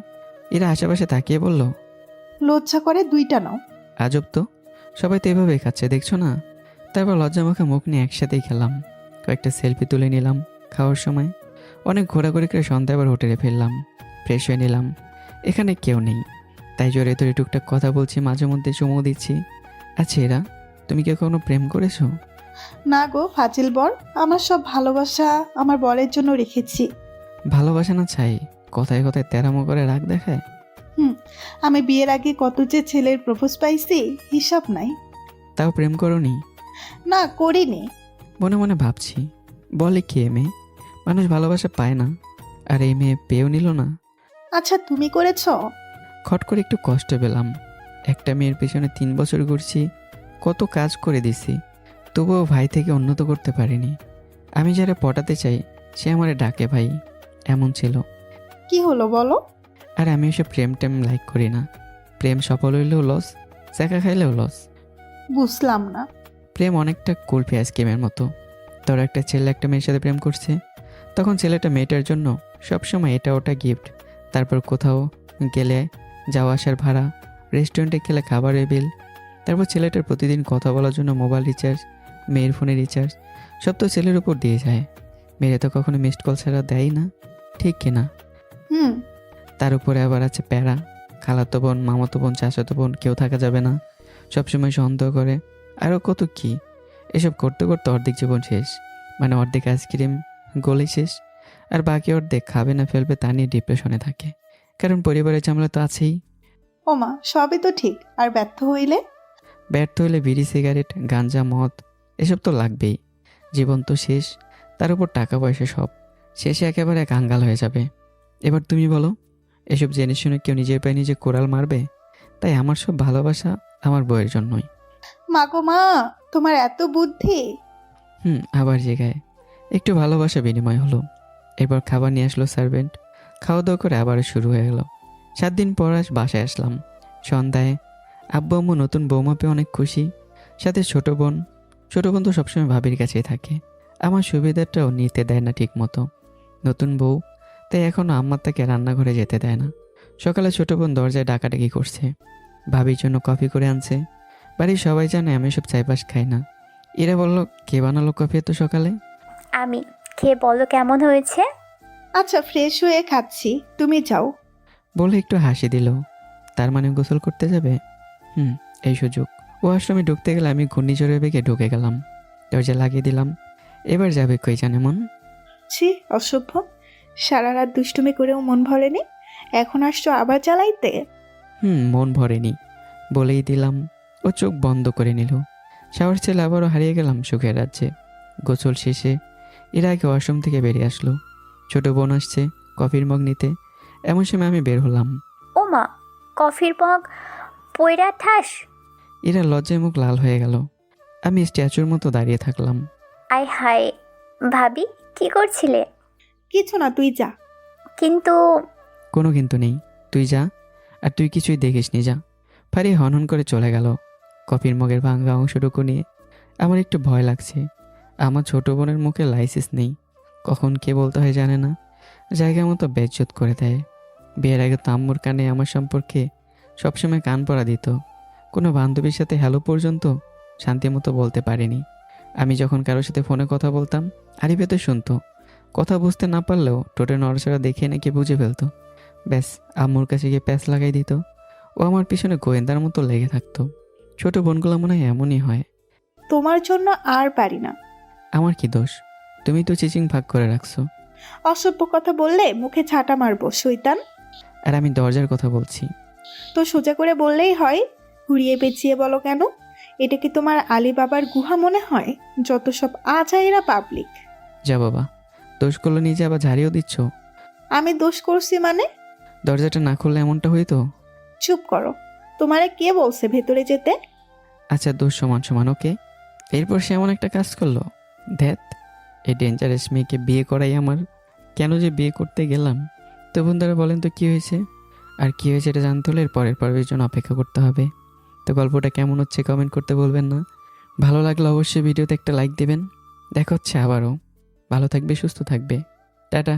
এরা আশেপাশে তাকিয়ে বলল, লজ্জা করে 2টা নাও। আজব তো, সবাই তো এভাবেই খাচ্ছে, দেখছো না? তারপর লজ্জামাখা মুখ নিয়ে একসাথেই খেলাম। কয়েকটা সেলফি তুলে নিলাম খাওয়ার সময়। অনেক ঘোরাঘুরি করে সন্ধ্যায় আবার হোটেলে ফিরলাম, ফ্রেশ হয়ে নিলাম। এখানে কেউ নেই, তাই জোরে তোরে টুকটাক কথা বলছি, মাঝে মধ্যে চুমু দিচ্ছি। আচ্ছা এরা, তুমি কি কখনো প্রেম করেছো? না গো ফাজিল বর, আমার সব ভালোবাসা আমার বরের জন্য রেখেছি। ভালোবাসা না চাই, কথায় কথায় তেরামো করে রাগ দেখায়। আমি বিয়ের আগে কত যে ছেলের প্রপোজ পাইছি, হিসাব নাই। তাও প্রেম করনি? না, করিনি। মনে মনে ভাবছি, বলে কে মেয়ে, মানুষ ভালোবাসা পায় না, আর এই মেয়ে পেয়েও নিল না। আচ্ছা তুমি করেছ? খট করে একটু কষ্ট পেলাম। একটা মেয়ের পেছনে 3 বছর ঘুরছি, কত কাজ করে দিছি, তবুও ভাই থেকে উন্নত করতে পারিনি। আমি যারা পটাতে চাই সে আমারে ডাকে ভাই, এমন ছিল। কি হলো বলো? আর আমি এসব প্রেম টেম লাইক করি না। প্রেম সফল হইলেও লস, চাকা খাইলেও লস। বুঝলাম না। প্রেম অনেকটা কুলফি আইসক্রিমের মতো। ধরো একটা ছেলে একটা মেয়ের সাথে প্রেম করছে, তখন ছেলেটা মেয়েটার জন্য সবসময় এটা ওটা গিফট, তারপর কোথাও গেলে যাওয়া আসার ভাড়া, রেস্টুরেন্টে খেলে খাবারের বিল, তারপর ছেলেটার প্রতিদিন কথা বলার জন্য মোবাইল রিচার্জ, মেয়ের ফোনে রিচার্জ, সব তো ছেলের উপর দিয়ে যায়। মেয়েরা তো কখনো মিসড কল ছাড়া দেয় না, ঠিক কিনা? হুম। তার উপরে আবার আছে প্যারা, খালাতো বোন, মামাতো বোন, চাচাতো বোন কেউ থাকা যাবে না, সবসময় সন্দেহ করে, আরও কত কি। এসব করতে করতে অর্ধেক জীবন শেষ, মানে অর্ধেক আইসক্রিম গলেই শেষ, আর বাকি অর্ধেক খাবে না ফেলবে তা নিয়ে ডিপ্রেশনে থাকে, কারণ পরিবারের ঝামেলা তো আছেই। ওমা, সবই তো ঠিক, আর ব্যর্থ হইলে? ব্যর্থ হলে বিড়ি, সিগারেট, গাঞ্জা, মদ এসব তো লাগবেই। জীবন তো শেষ, তার উপর টাকা পয়সা সব শেষে একেবারে কাঙ্গাল হয়ে যাবে। এবার তুমি বলো, এসব জেনে শুনে কেউ নিজের পায়ে নিজে কোরাল মারবে? তাই আমার সব ভালোবাসা আমার বইয়ের জন্যই। মা গো মা, তোমার এত বুদ্ধি! আবার জায়গায় একটু ভালোবাসা বিনিময় হলো। এরপর খাবার নিয়ে আসলো সার্ভেন্ট, খাওয়া দাওয়া করে আবারও শুরু হয়ে গেল। 7 দিন পর বাসায় আসলাম। সন্ধ্যায় আব্বু আম্মু নতুন বৌমা পেয়ে অনেক খুশি, সাথে ছোট বোন তো সবসময় ভাবির কাছেই থাকে। আমার সুবিধাটাও নিতে দেয় না ঠিক মতো, নতুন বউ, তাই এখনও আম্মা তাকে রান্নাঘরে যেতে দেয় না। সকালে ছোট বোন দরজায় ডাকাডাকি করছে, ভাবির জন্য কফি করে আনছে। বাড়ির সবাই জানে আমি সব চাইপাস খাই না। এরা বলল, কে বানালো কফি এত সকালে? আমি। খেয়ে বলো কেমন হয়েছে। আচ্ছা, ফ্রেশ হয়ে খাচ্ছি, তুমি যাও। বলে একটু হাসি দিল। তার মানে গোসল করতে যাবে? এই সুযোগ। ও আশ্রমে ঢুকতে গেলে আমি ঘূর্ণিঝড়ের বেগে ঢুকে গেলাম, দরজা লাগিয়ে দিলাম। এবার যাবে কই জানে মন? ছি, অসভ্য! সারা রাত দুষ্টুমি করেও মন ভরেনি, এখন আসছো আবার জ্বালাইতে? মন ভরেনি বলেই দিলাম। ও চোখ বন্ধ করে নিল। শাওয়ার ছেলে আবারও হারিয়ে গেলাম সুখের রাজ্যে। গোসল শেষে এর আগে আশ্রম থেকে বেরিয়ে আসলো। ছোট বোন আসছে কফির মগ নিতে, এমন সময় আমি বের হলাম। ওমা, কফির মগ পয়রা ঠাস। এরা লজ্জায় মুখ লাল হয়ে গেল। আমি স্ট্যাচুর মতো দাঁড়িয়ে থাকলাম। আয় হায়, ভাবি কি করছিলে? কিছু না, তুই যা। কিন্তু কোনো কিন্তু নেই, তুই যা, আর তুই কিছুই দেখিসনি, যা। ফারি হনহন করে চলে গেল কফির মগের ভাঙ্গা অংশটুকু নিয়ে। আমার একটু ভয় লাগছে, আমার ছোট বোনের মুখে লাইসেন্স নেই, কখন কে বলতে হয় জানে না, জায়গা মতো বেজ্জত করে দেয়। বিয়ের আগে তো আম্মুর কানে আমার সম্পর্কে সবসময় কান পড়া দিত, কোনো বান্ধবীর সাথে হ্যালো পর্যন্ত শান্তি মতো বলতে পারিনি। আমি যখন কারোর সাথে ফোনে কথা বলতাম আরিফে তো শুনতো, কথা বুঝতে না পারলেও টোটে নড়াচড়া দেখে নাকি বুঝে ফেলতো। ব্যাস, আম্মুর কাছে গিয়ে প্যাঁচ লাগাই দিত। ও আমার পিছনে গোয়েন্দার মতো লেগে থাকতো। ছোট বোনগুলো মনে হয় এমনই হয়। তোমার জন্য আর পারি না। আমার কি দোষ? তুমি তো চিচিং ভাগ করে রাখছো। অসভ্য কথা বললে মুখে ছাটা মারবো, শয়তান! আর আমি দরজার কথা বলছি। তো সোজা করে বললেই হয়, ঘুরিয়ে পেঁচিয়ে বলো কেন? এটা কি তোমার আলী বাবার গুহা মনে হয়? যত সব আজাইরা পাবলিক! যা বাবা, দোষগুলো নিজে আবার ঝাড়িয়েও দিচ্ছ। আমি দোষ করছি মানে? দরজাটা না খুললে এমনটা হইতো? চুপ করো, তোমারে কে বলছে ভেতরে যেতে? আচ্ছা, দোষ সমান সমান, ওকে। এরপর সে এমন একটা কাজ করলো, ধ্যাত, এই ডেঞ্জারাস মেয়েকে বিয়ে করাই আমার। কেন যে বিয়ে করতে গেলাম? তো বন্ধুরা বলেন তো কী হয়েছে? আর কী হয়েছে এটা জানতে হলে পরের পর্বের জন্য অপেক্ষা করতে হবে। তো গল্পটা কেমন হচ্ছে কমেন্ট করতে বলবেন না। ভালো লাগলে অবশ্যই ভিডিওতে একটা লাইক দেবেন। দেখা হচ্ছে আবারও। ভালো থাকবে, সুস্থ থাকবে, টাটা।